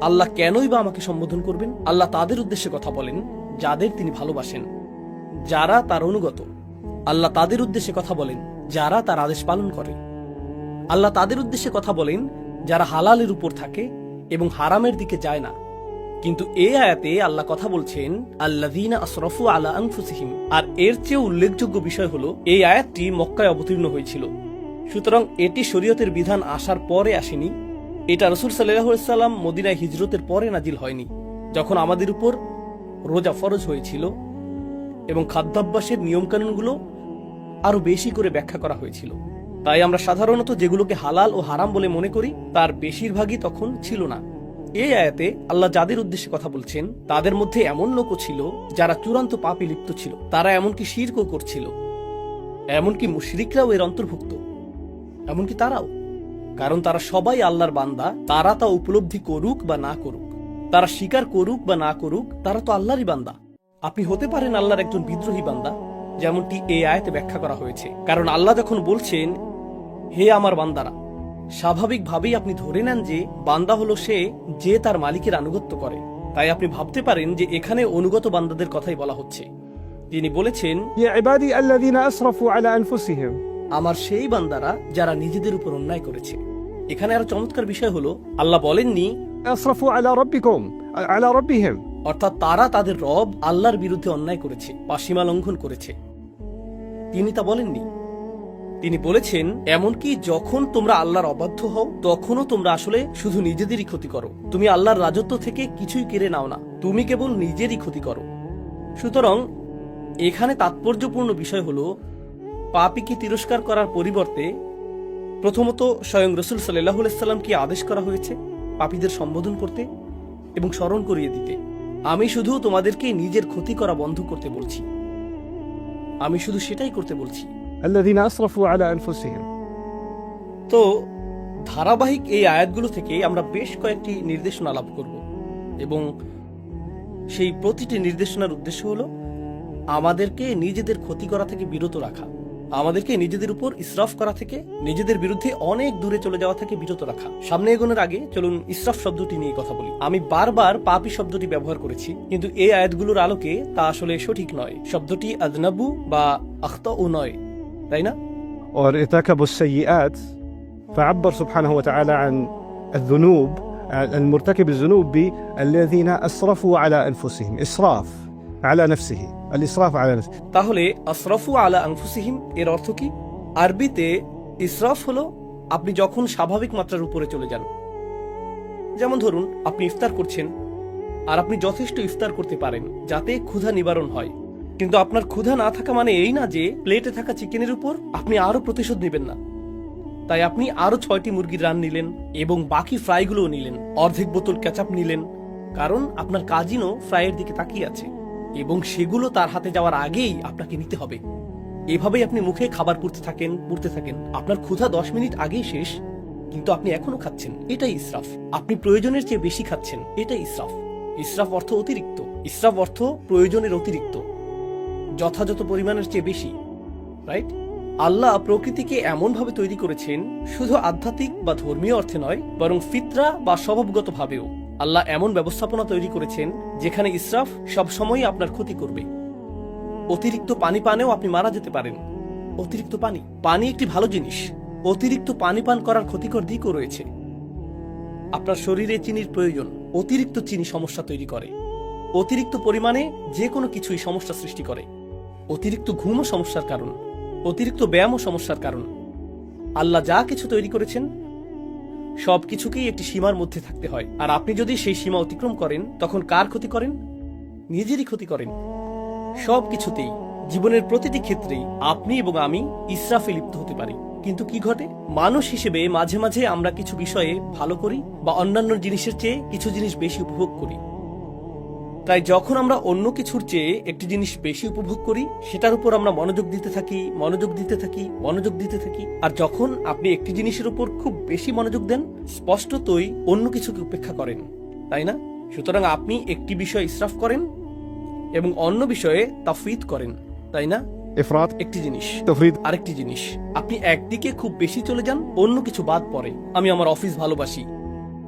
Speaker 1: আল্লাহ কেনই বা আমাকে সম্বোধন করবেন। আল্লাহ তাদের উদ্দেশ্যে কথা বলেন যাদের তিনি ভালোবাসেন, যারা তার অনুগত। আল্লাহ তাদের উদ্দেশ্যে কথা বলেন যারা তার আদেশ পালন করে। আল্লাহ তাদের উদ্দেশ্যে কথা বলেন যারা হালালের উপর থাকে এবং হারামের দিকে যায় না। কিন্তু এই আয়াতে আল্লাহ কথা বলছেন আল্লাযীনা আসরাফু আলা আনফুসিহিম। আর এর চেয়ে উল্লেখযোগ্য বিষয় হলো এই আয়াতটি মক্কায় অবতীর্ণ হয়েছিল, সুতরাং এটি শরীয়তের বিধান আসার পরে আসেনি। এটা রাসূল সাল্লাল্লাহু আলাইহি সাল্লাম মদিনায় হিজরতের পরে নাজিল হয়নি, যখন আমাদের উপর রোজা ফরজ হয়েছিল এবং খাদ্যাভ্যাসের নিয়মকানুনগুলো আরো বেশি করে ব্যাখ্যা করা হয়েছিল। তাই আমরা সাধারণত যেগুলোকে হালাল ও হারাম বলে মনে করি তার বেশিরভাগই তখন ছিল না। এই আয়াতে আল্লাহ যাদের উদ্দেশ্যে কথা বলছেন তাদের মধ্যে এমন লোকও ছিল যারা চূড়ান্ত পাপে লিপ্ত ছিল, তারা এমনকি শিরকও করছিল, এমনকি মুশরিকরাও এর অন্তর্ভুক্ত, এমনকি তারাও, কারণ তারা সবাই আল্লাহর বান্দা। তারা তা উপলব্ধি করুক বা না করুক, তারা স্বীকার করুক বা না করুক, তারা তো আল্লাহরই বান্দা। আপনি হতে পারেন আল্লাহর একজন বিদ্রোহী বান্দা, যেমনটি এই আয়াতে ব্যাখ্যা করা হয়েছে, কারণ আল্লাহ যখন বলছেন হে আমার বান্দারা, স্বাভাবিকভাবেই আপনি ধরে নেন যে বান্দা হলো সে যে তার মালিকের আনুগত্য করে। তাই আপনি ভাবতে পারেন যে এখানে অনুগত বান্দাদের কথাই বলা হচ্ছে। তিনি বলেছেন
Speaker 3: يا عبادي الذين أسرفوا على أنفسهم
Speaker 1: আমার সেই বান্দারা যারা নিজেদের উপর অন্যায় করেছে। এখানে আরো চমৎকার বিষয় হলো আল্লাহ বলেননি
Speaker 3: أسرفوا على ربكم على ربهم،
Speaker 1: অর্থাৎ তারা তাদের রব আল্লাহর বিরুদ্ধে অন্যায় করেছে বা সীমা লঙ্ঘন করেছে। তিনি তা বলেননি। তিনি বলেছেন এমনকি যখন তোমরা আল্লাহর অবাধ্য হও তখনও তোমরা আসলে শুধু নিজেদেরই ক্ষতি করো। তুমি আল্লাহর রাজত্ব থেকে কিছুই কেড়ে নাও না, তুমি কেবল নিজেরই ক্ষতি করো। সুতরাং এখানে তাৎপর্যপূর্ণ বিষয় হলো পাপীকে তিরস্কার করার পরিবর্তে প্রথমত স্বয়ং রাসূল সাল্লাল্লাহু আলাইহি সাল্লামকে আদেশ করা হয়েছে পাপীদের সম্বোধন করতে এবং স্মরণ করিয়ে দিতে, আমি শুধু তোমাদেরকে নিজের ক্ষতি করা বন্ধ করতে বলছি, আমি শুধু সেটাই করতে বলছি।
Speaker 3: الذين أسرفوا على أنفسهم।
Speaker 1: তো ধারাবাহিক এই আয়াতগুলো থেকে আমরা বেশ কয়েকটি নির্দেশনা লাভ করব এবং সেই প্রতিটি নির্দেশনার উদ্দেশ্য হলো আমাদেরকে নিজেদের ক্ষতি করা থেকে বিরত রাখা, আমাদেরকে নিজেদের উপর ইসরাফ করা থেকে, নিজেদের বিরুদ্ধে অনেক দূরে চলে যাওয়া থেকে বিরত রাখা। সামনে এগোনোর আগে চলুন ইসরাফ শব্দটি নিয়ে কথা বলি। আমি বারবার পাপী শব্দটি ব্যবহার করেছি, কিন্তু এই আয়াতগুলোর আলোকে তা আসলে সঠিক নয়। শব্দটি আযনাবু বা আখতাউ নয়, তাই না?
Speaker 3: وارتكبوا السيئات فعبر سبحانه وتعالى عن الذنوب، المرتكب الذنوب بالذين أسرفوا على أنفسهم، إسراف على نفسه، الإسراف على نفسه।
Speaker 1: তাহলে আসরাফু আলা আনফুসিহিম এর অর্থ কি? আরবিতে ইসরাফ হলো আপনি যখন স্বাভাবিক মাত্রার উপরে চলে যান। যেমন ধরুন আপনি ইফতার করছেন আর আপনি যথেষ্ট ইফতার করতে পারেন যাতে ক্ষুধা নিবারণ হয়, কিন্তু আপনার ক্ষুধা না থাকা মানে এই না যে প্লেটে থাকা চিকেনের উপর আপনি আরো প্রতিশোধ নেবেন না। তাই আপনি আরো 6টি মুরগির রান নিলেন এবং বাকি ফ্রাইগুলোও নিলেন, অর্ধেক বোতল কেচাপ নিলেন, কারণ আপনার কাজিনও ফ্রাইয়ের দিকে তাকিয়ে আছে। এবং সেগুলো তার হাতে যাওয়ার আগেই আপনাকে নিতে হবে। এভাবেই আপনি মুখে খাবার পুড়তে থাকেন, আপনার ক্ষুধা 10 মিনিট আগেই শেষ, কিন্তু আপনি এখনো খাচ্ছেন, এটাই ইসরাফ। আপনি প্রয়োজনের চেয়ে বেশি খাচ্ছেন, এটাই ইসরাফ। ইসরাফ অর্থ অতিরিক্ত, ইসরাফ অর্থ প্রয়োজনের অতিরিক্ত, যথাযথ পরিমাণের চেয়ে বেশি, রাইট? আল্লাহ প্রকৃতিকে এমন ভাবে তৈরি করেছেন, শুধু আধ্যাত্মিক বা ধর্মীয় অর্থে নয়, বরং ফিতরা বা স্বভাবগত ভাবেও আল্লাহ এমন ব্যবস্থাপনা তৈরি করেছেন যেখানে ইসরাফ সবসময়ই আপনার ক্ষতি করবে। অতিরিক্ত পানি পানেও আপনি মারা যেতে পারেন। অতিরিক্ত পানি একটি ভালো জিনিস, অতিরিক্ত পানি পান করার ক্ষতিকর দিকও রয়েছে। আপনার শরীরে চিনির প্রয়োজন, অতিরিক্ত চিনি সমস্যা তৈরি করে। অতিরিক্ত পরিমাণে যে কোনো কিছুই সমস্যা সৃষ্টি করে। অতিরিক্ত ঘুমও সমস্যার কারণ, অতিরিক্ত ব্যায়ামও সমস্যার কারণ। আল্লাহ যা কিছু তৈরি করেছেন সবকিছুকেই একটি সীমার মধ্যে থাকতে হয়, আর আপনি যদি সেই সীমা অতিক্রম করেন তখন কার ক্ষতি করেন? নিজেরই ক্ষতি করেন। সবকিছুতেই, জীবনের প্রতিটি ক্ষেত্রেই আপনি এবং আমি ইসরাফে লিপ্ত হতে পারি। কিন্তু কি ঘটে? মানুষ হিসেবে মাঝে মাঝে আমরা কিছু বিষয়ে ভালো করি বা অন্যান্য জিনিসের চেয়ে কিছু জিনিস বেশি উপভোগ করি। তাই যখন আমরা অন্য কিছুর চেয়ে একটি জিনিস বেশি উপভোগ করি, সেটার উপর আমরা মনোযোগ দিতে থাকি। আর যখন আপনি একটি জিনিসের উপর খুব বেশি মনোযোগ দেন, স্পষ্টতই অন্য কিছুকে উপেক্ষা করেন, তাই না? সুতরাং আপনি একটি বিষয় ইসরাফ করেন এবং অন্য বিষয়ে তাফরিদ করেন, তাই না?
Speaker 3: إفراط
Speaker 1: একটি জিনিস,
Speaker 3: تفريط
Speaker 1: আরেকটি জিনিস। আপনি একদিকে খুব বেশি চলে যান, অন্য কিছু বাদ পড়ে। আমি আমার অফিস ভালোবাসি,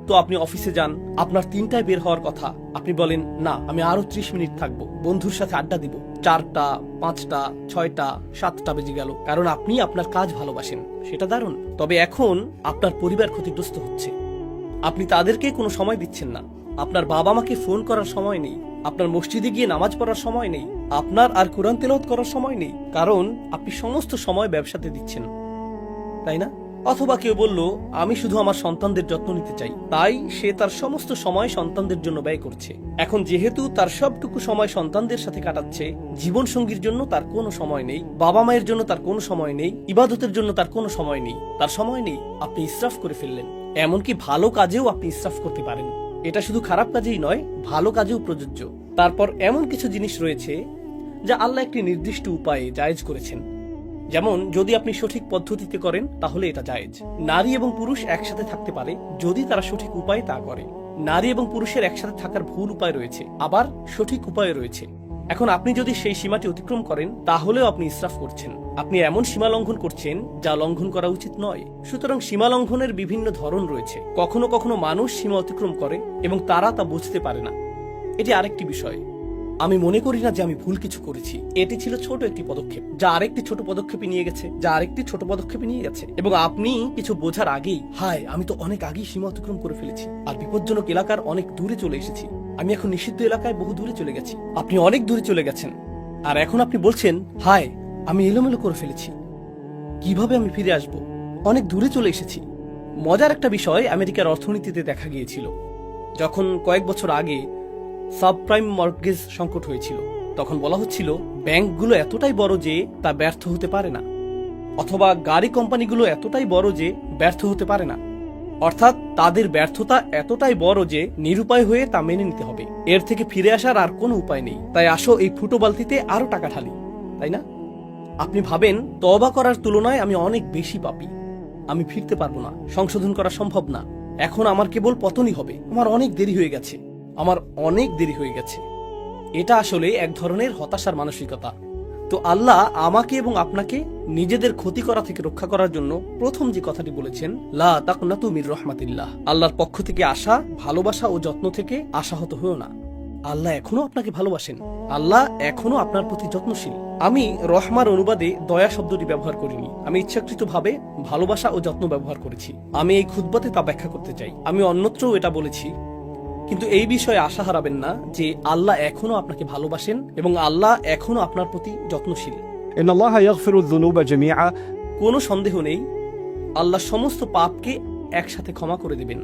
Speaker 1: তো আপনি অফিসে যান, আপনার 3টায় বের হওয়ার কথা, আপনি বলেন না, আমি আরো 30 মিনিট থাকবো, বন্ধুর সাথে আড্ডা দিব। 4টা, 5টা, 6টা, 7টা বেজে গেল, কারণ আপনি আপনার কাজ ভালোবাসেন, সেটা দারুণ। তবে এখন আপনার পরিবার ক্ষতিগ্রস্ত হচ্ছে, আপনি তাদেরকে কোনো সময় দিচ্ছেন না। আপনার বাবা মাকে ফোন করার সময় নেই, আপনার মসজিদে গিয়ে নামাজ পড়ার সময় নেই, আপনার আর কোরআন তেলাওয়াত করার সময় নেই, কারণ আপনি সমস্ত সময় ব্যবসাতে দিচ্ছেন, তাই না? অথবা কেউ বলল, আমি শুধু আমার সন্তানদের যত্ন নিতে চাই, তাই সে তার সমস্ত সময় সন্তানদের জন্য ব্যয় করছে। এখন যেহেতু তার সবটুকু সময় সন্তানদের সাথে কাটাচ্ছে, জীবন সঙ্গীর জন্য তার কোনো সময় নেই, বাবা মায়ের জন্য তার কোনো সময় নেই, ইবাদতের জন্য তার কোনো সময় নেই, তার সময় নেই, আপনি ইসরাফ করে ফেললেন। এমনকি ভালো কাজেও আপনি ইসরাফ করতে পারেন। এটা শুধু খারাপ কাজেই নয়, ভালো কাজেও প্রযোজ্য। তারপর এমন কিছু জিনিস রয়েছে যা আল্লাহ একটি নির্দিষ্ট উপায়ে জায়েজ করেছেন। যেমন, যদি আপনি সঠিক পদ্ধতিতে করেন তাহলে এটা জায়েজ। নারী এবং পুরুষ একসাথে থাকতে পারে যদি তারা সঠিক উপায়ে তা করে। নারী এবং পুরুষের একসাথে থাকার ভুল উপায় রয়েছে, আবার সঠিক উপায় রয়েছে। এখন আপনি যদি সেই সীমাটি অতিক্রম করেন তাহলেও আপনি ইসরাফ করছেন। আপনি এমন সীমা লঙ্ঘন করছেন যা লঙ্ঘন করা উচিত নয়। সুতরাং সীমা লঙ্ঘনের বিভিন্ন ধরন রয়েছে। কখনো কখনো মানুষ সীমা অতিক্রম করে এবং তারা তা বুঝতে পারে না, এটি আরেকটি বিষয়। আমি মনে করি না যে আমি ভুল কিছু করেছি। এটি ছিল ছোট একটি পদক্ষেপ, যা আরেকটি ছোট পদক্ষেপে নিয়ে গেছে, এবং আপনি কিছু বোঝার আগেই, হায়, আমি তো অনেক আগেই সীমা অতিক্রম করে ফেলেছি, আর বিপজ্জনক এলাকার অনেক দূরে চলে এসেছি। আমি এখন নিষিদ্ধ এলাকায় বহু দূরে চলে গেছি। আপনি অনেক দূরে চলে গেছেন, আর এখন আপনি বলছেন, হায়, আমি এলোমেলো করে ফেলেছি, কিভাবে আমি ফিরে আসব? অনেক দূরে চলে এসেছি। মজার একটা বিষয় আমেরিকার অর্থনীতিতে দেখা গিয়েছিল। যখন কয়েক বছর আগে সাবপ্রাইম মর্টগেজ সংকট হয়েছিল, তখন বলা হচ্ছিল ব্যাংকগুলো এতটাই বড় যে তা ব্যর্থ হতে পারে না, অথবা গাড়ি কোম্পানিগুলো এতটাই বড় যে ব্যর্থ হতে পারে না। অর্থাৎ তাদের ব্যর্থতা এতটাই বড় যে নিরুপায় হয়ে তা মেনে নিতে হবে, এর থেকে ফিরে আসার আর কোনো উপায় নেই। তাই আসো এই ফুটো বালতিতে আরো টাকা ঢালি, তাই না? আপনি ভাবেন, তওবা করার তুলনায় আমি অনেক বেশি পাপী, আমি ফিরতে পারবো না, সংশোধন করা সম্ভব না, এখন আমার কেবল পতনই হবে, আমার অনেক দেরি হয়ে গেছে। এটা আসলে এক ধরনের হতাশার মানসিকতা। তো আল্লাহ আমাকে এবং আপনাকে নিজেদের ক্ষতি করা থেকে রক্ষা করার জন্য প্রথম যে কথাটি বলেছেন, লা তাকনাতু মির রাহমাতিল্লাহ, আল্লাহর পক্ষ থেকে আসা ভালোবাসা ও যত্ন থেকে আশাহত হও না। আল্লাহ এখনো আপনাকে ভালোবাসেন, আল্লাহ এখনো আপনার প্রতি যত্নশীল। আমি রহমার অনুবাদে দয়া শব্দটি ব্যবহার করিনি, আমি ইচ্ছাকৃতভাবে ভালোবাসা ও যত্ন ব্যবহার করেছি। আমি এই খুতবাতে তা ব্যাখ্যা করতে চাই। আমি অন্যত্রও এটা বলেছি, কিন্তু এই বিষয়ে আশা হারাবেন না যে আল্লাহ এখনো আপনাকে ভালোবাসেন এবং আল্লাহ এখনো আপনার প্রতি যত্নশীল।
Speaker 3: إن الله يغفر الذنوب جميعا
Speaker 1: কোনো সন্দেহ নেই, আল্লাহ সমস্ত পাপকে একসাথে ক্ষমা করে দেবেন,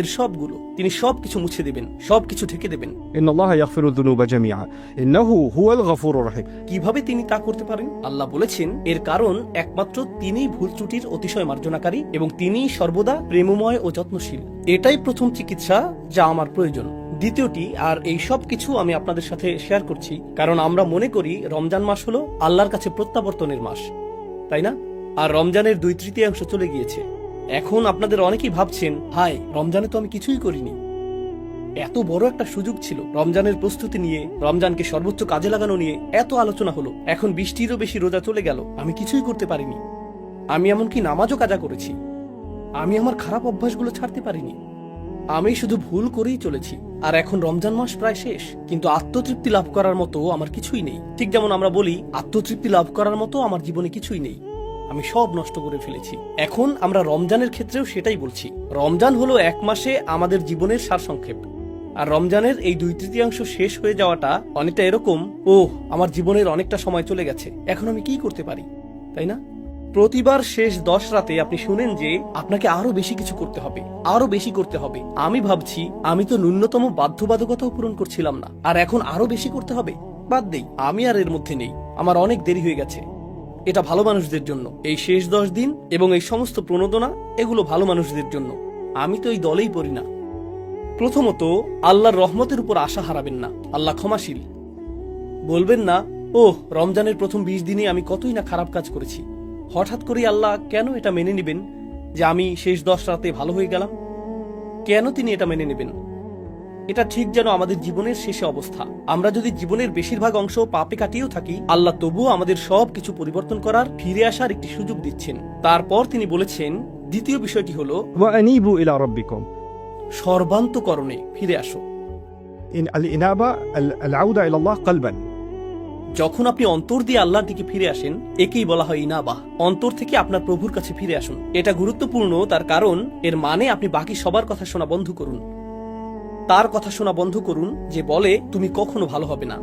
Speaker 1: এর সবগুলো, তিনি সবকিছু মুছে দেবেন, সবকিছু ঢেকে দেবেন।
Speaker 3: إن الله يغفر الذنوب جميعا إنه هو الغفور الرحيم।
Speaker 1: কিভাবে তিনি তা করতে পারেন? আল্লাহ বলেছেন, এর কারণ একমাত্র তিনিই ভুল ত্রুটির অতিশয় মার্জনাকারী এবং তিনিই সর্বদা প্রেমময় ও যত্নশীল। এটাই প্রথম চিকিৎসা যা আমার প্রয়োজন। দ্বিতীয়টি, আর এই সব কিছু আমি আপনাদের সাথে শেয়ার করছি কারণ আমরা মনে করি রমজান মাস হলো আল্লাহর কাছে প্রত্যাবর্তনের মাস, তাই না? আর রমজানের 2/3 চলে গিয়েছে। এখন আপনাদের অনেকেই ভাবছেন, হায়, রমজানে তো আমি কিছুই করিনি। এত বড় একটা সুযোগ ছিল, রমজানের প্রস্তুতি নিয়ে, রমজানকে সর্বোচ্চ কাজে লাগানো নিয়ে এত আলোচনা হলো, এখন 20টিরও বেশি রোজা চলে গেল, আমি কিছুই করতে পারিনি। আমি এমনকি নামাজও কাজা করেছি, আমি আমার খারাপ অভ্যাসগুলো ছাড়তে পারিনি, আমি শুধু ভুল করেই চলেছি। আর এখন রমজান মাস প্রায় শেষ, কিন্তু আত্মতৃপ্তি লাভ করার মতো আমার কিছুই নেই। ঠিক যেমন আমরা বলি, আত্মতৃপ্তি লাভ করার মতো আমার জীবনে কিছুই নেই, আমি সব নষ্ট করে ফেলেছি। এখন আমরা রমজানের ক্ষেত্রেও সেটাই বলছি। রমজান হলো 1 মাসে আমাদের জীবনের সারসংক্ষেপ। আর রমজানের এই 2/3 শেষ হয়ে যাওয়াটা অনেকটা এরকম, আমার জীবনের অনেকটা সময় চলে গেছে, এখন আমি কি করতে পারি, তাই না? প্রতিবার শেষ 10 রাতে আপনি শুনেন যে আপনাকে আরো বেশি কিছু করতে হবে, আরো বেশি করতে হবে। আমি ভাবছি, আমি তো ন্যূনতম বাধ্যবাধকতাও পূরণ করছিলাম না, আর এখন আরো বেশি করতে হবে। বাদ দেই, আমি আর এর মধ্যে নেই, আমার অনেক দেরি হয়ে গেছে। এটা ভালো মানুষদের জন্য, এই শেষ 10 দিন এবং এই সমস্ত প্রণোদনা, এগুলো ভালো মানুষদের জন্য। আমি তো এই দলেই পড়ি না। প্রথমত, আল্লাহর রহমতের উপর আশা হারাবেন না। আল্লাহ ক্ষমাশীল। বলবেন না, রমজানের প্রথম 20 দিনে আমি কতই না খারাপ কাজ করেছি, হঠাৎ করে আল্লাহ কেন এটা মেনে নেবেন যে আমি শেষ 10 রাতে ভালো হয়ে গেলাম? কেন তিনি এটা মেনে নেবেন? এটা ঠিক যেন আমাদের জীবনের শেষে অবস্থা। আমরা যদি জীবনের বেশিরভাগ অংশ পাপে কাটিয়েও থাকি, আল্লাহ তবুও আমাদের সব কিছু পরিবর্তন করার, ফিরে আসার একটি সুযোগ দিচ্ছেন। তারপর তিনি বলেছেন, দ্বিতীয় বিষয়টি হলো
Speaker 3: وأنيبوا إلى ربكم।
Speaker 1: সর্বান্তকরণে ফিরে আসো।
Speaker 3: الإنابة العودة إلى الله قلبا।
Speaker 1: যখন আপনি অন্তর দিয়ে আল্লাহর দিকে ফিরে আসেন, একেই বলা হয় ইনাবাহ। অন্তর থেকে আপনার প্রভুর কাছে ফিরে আসুন। এটা গুরুত্বপূর্ণ, তার কারণ এর মানে আপনি বাকি সবার কথা শোনা বন্ধ করুন। তার কথা শোনা বন্ধ করুন যে বলে তুমি কখনো ভালো হবে না,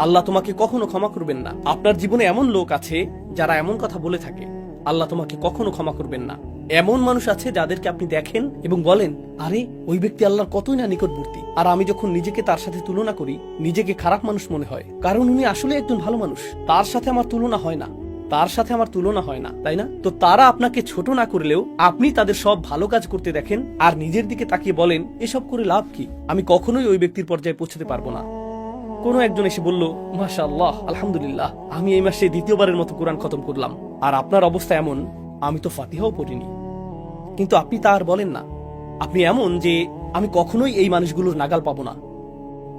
Speaker 1: আল্লাহ তোমাকে কখনো ক্ষমা করবেন না। আপনার জীবনে এমন লোক আছে যারা এমন কথা বলে থাকে, আল্লাহ তোমাকে কখনো ক্ষমা করবেন না। এমন মানুষ আছে যাদেরকে আপনি দেখেন এবং বলেন, আরে ওই ব্যক্তি আল্লাহর কতই না নিকটবর্তী, আর আমি যখন নিজেকে তার সাথে তুলনা করি, নিজেকে খারাপ মানুষ মনে হয়, কারণ উনি আসলে একজন ভালো মানুষ। তার সাথে আমার তুলনা হয় না, তার সাথে আমার তুলনা হয় না, তাই না? তো তারা আপনাকে ছোট না করলেও আপনি তাদের সব ভালো কাজ করতে দেখেন আর নিজের দিকে তাকিয়ে বলেন, এসব করে লাভ কি, আমি কখনোই ওই ব্যক্তির পর্যায়ে পৌঁছতে পারবো না। কোনো একজন এসে বলল, মাশাআল্লাহ, আলহামদুলিল্লাহ, আমি এই মাসে দ্বিতীয়বারের মতো কোরআন খতম করলাম, আর আপনার অবস্থা এমন, আমি তো ফাতিহাও পড়িনি। কিন্তু আপনি তা আর বলেন না। আপনি এমন যে আমি কখনোই এই মানুষগুলোর নাগাল পাবো না,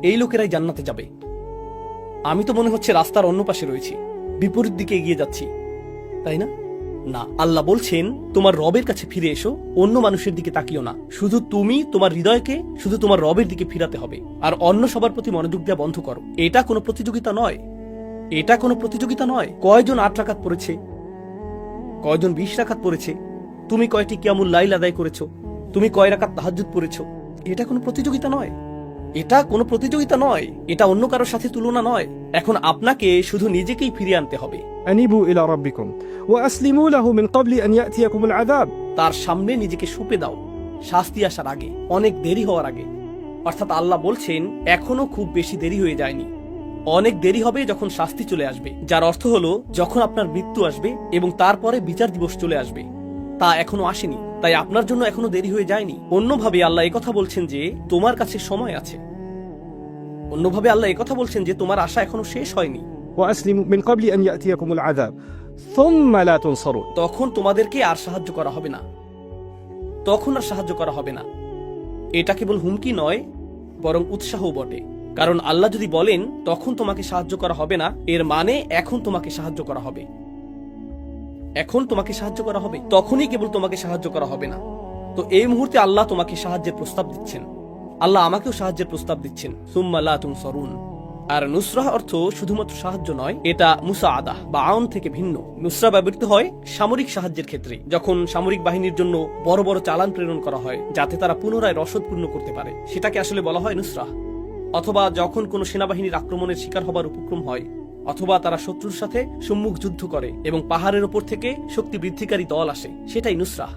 Speaker 1: এই লোকেরাই জান্নাতে যাবে। আমি তো মনে হচ্ছে রাস্তার অন্য পাশে রয়েছি, বিপরীত দিকে এগিয়ে যাচ্ছি, তাই না? না, আল্লাহ বলছেন, তোমার রবের কাছে ফিরে এসো, অন্য মানুষের দিকে তাকিও না। শুধু তুমি তোমার হৃদয়কে শুধু তোমার রবের দিকে ফিরাতে হবে, আর অন্য সবার প্রতি মনোযোগ দেওয়া বন্ধ করো। এটা কোনো প্রতিযোগিতা নয়, এটা কোনো প্রতিযোগিতা নয়। কয়জন 8 রাকাত পড়েছে, কয়জন 20 রাকাত পড়েছে, তুমি কয়টি কিয়ামুল লাইল আদায় করেছো, তুমি কয় রাকাত তাহাজ্জুদ পড়েছো, এটা কোনো প্রতিযোগিতা নয়। এটা কোনো প্রতিযোগিতা নয়, এটা অন্য কারোর সাথে তুলনা নয়। এখন আপনাকে শুধু নিজেকেই ফিরিয়ে আনতে হবে।
Speaker 3: أنيبوا إلى ربكم وأسلموا له من قبل أن يأتيكم العذاب।
Speaker 1: তার সামনে নিজেকে সঁপে দাও, শাস্তি আসার আগে, অনেক দেরি হওয়ার আগে। অর্থাৎ আল্লাহ বলছেন, এখনো খুব বেশি দেরি হয়ে যায়নি, অনেক দেরি হবে যখন শাস্তি চলে আসবে, যার অর্থ হলো যখন আপনার মৃত্যু আসবে এবং তারপরে বিচার দিবস চলে আসবে। তা এখনো আসেনি, তাই আপনার জন্য এখনো দেরি হয়ে যায়নি। অন্যভাবে আল্লাহ একথা বলছেন যে তোমার কাছে সময় আছে। অন্যভাবে আল্লাহ একথা বলছেন যে তোমার আশা এখনো শেষ হয়নি।
Speaker 3: وأسلموا من قبل أن يأتيكم العذاب ثم لا تنصرون।
Speaker 1: তখন তোমাদেরকে আর সাহায্য করা হবে না, তখন আর সাহায্য করা হবে না। এটা কেবল হুমকি নয়, বরং উৎসাহও বটে। কারণ আল্লাহ যদি বলেন তখন তোমাকে সাহায্য করা হবে না, এর মানে এখন তোমাকে সাহায্য করা হবে, এখন তোমাকে সাহায্য করা হবে, তখনই কেবল তোমাকে সাহায্য করা হবে না। তো এই মুহূর্তে আল্লাহ তোমাকে সাহায্যের প্রস্তাব দিচ্ছেন, আল্লাহ আমাকেও সাহায্যের প্রস্তাব দিচ্ছেন। সুম্মা লা তুনসারুন। আর নুসরাহ অর্থ শুধুমাত্র সাহায্য নয়, এটা মুসাআদাহ বা আউন থেকে ভিন্ন। নুসরা ব্যবহৃত হয় সামরিক সাহায্যের ক্ষেত্রে, যখন সামরিক বাহিনীর জন্য বড় বড় চালান প্রেরণ করা হয় যাতে তারা পুনরায় রসদ পূর্ণ করতে পারে, সেটাকে আসলে বলা হয় নুসরাহ। অথবা যখন কোনো সেনাবাহিনীর আক্রমণের শিকার হবার উপক্রম হয়, অথবা তারা শত্রুর সাথে সম্মুখ যুদ্ধ করে এবং পাহাড়ের ওপর থেকে শক্তি বৃদ্ধিকারী দল আসে, সেটাই নুসরাহ।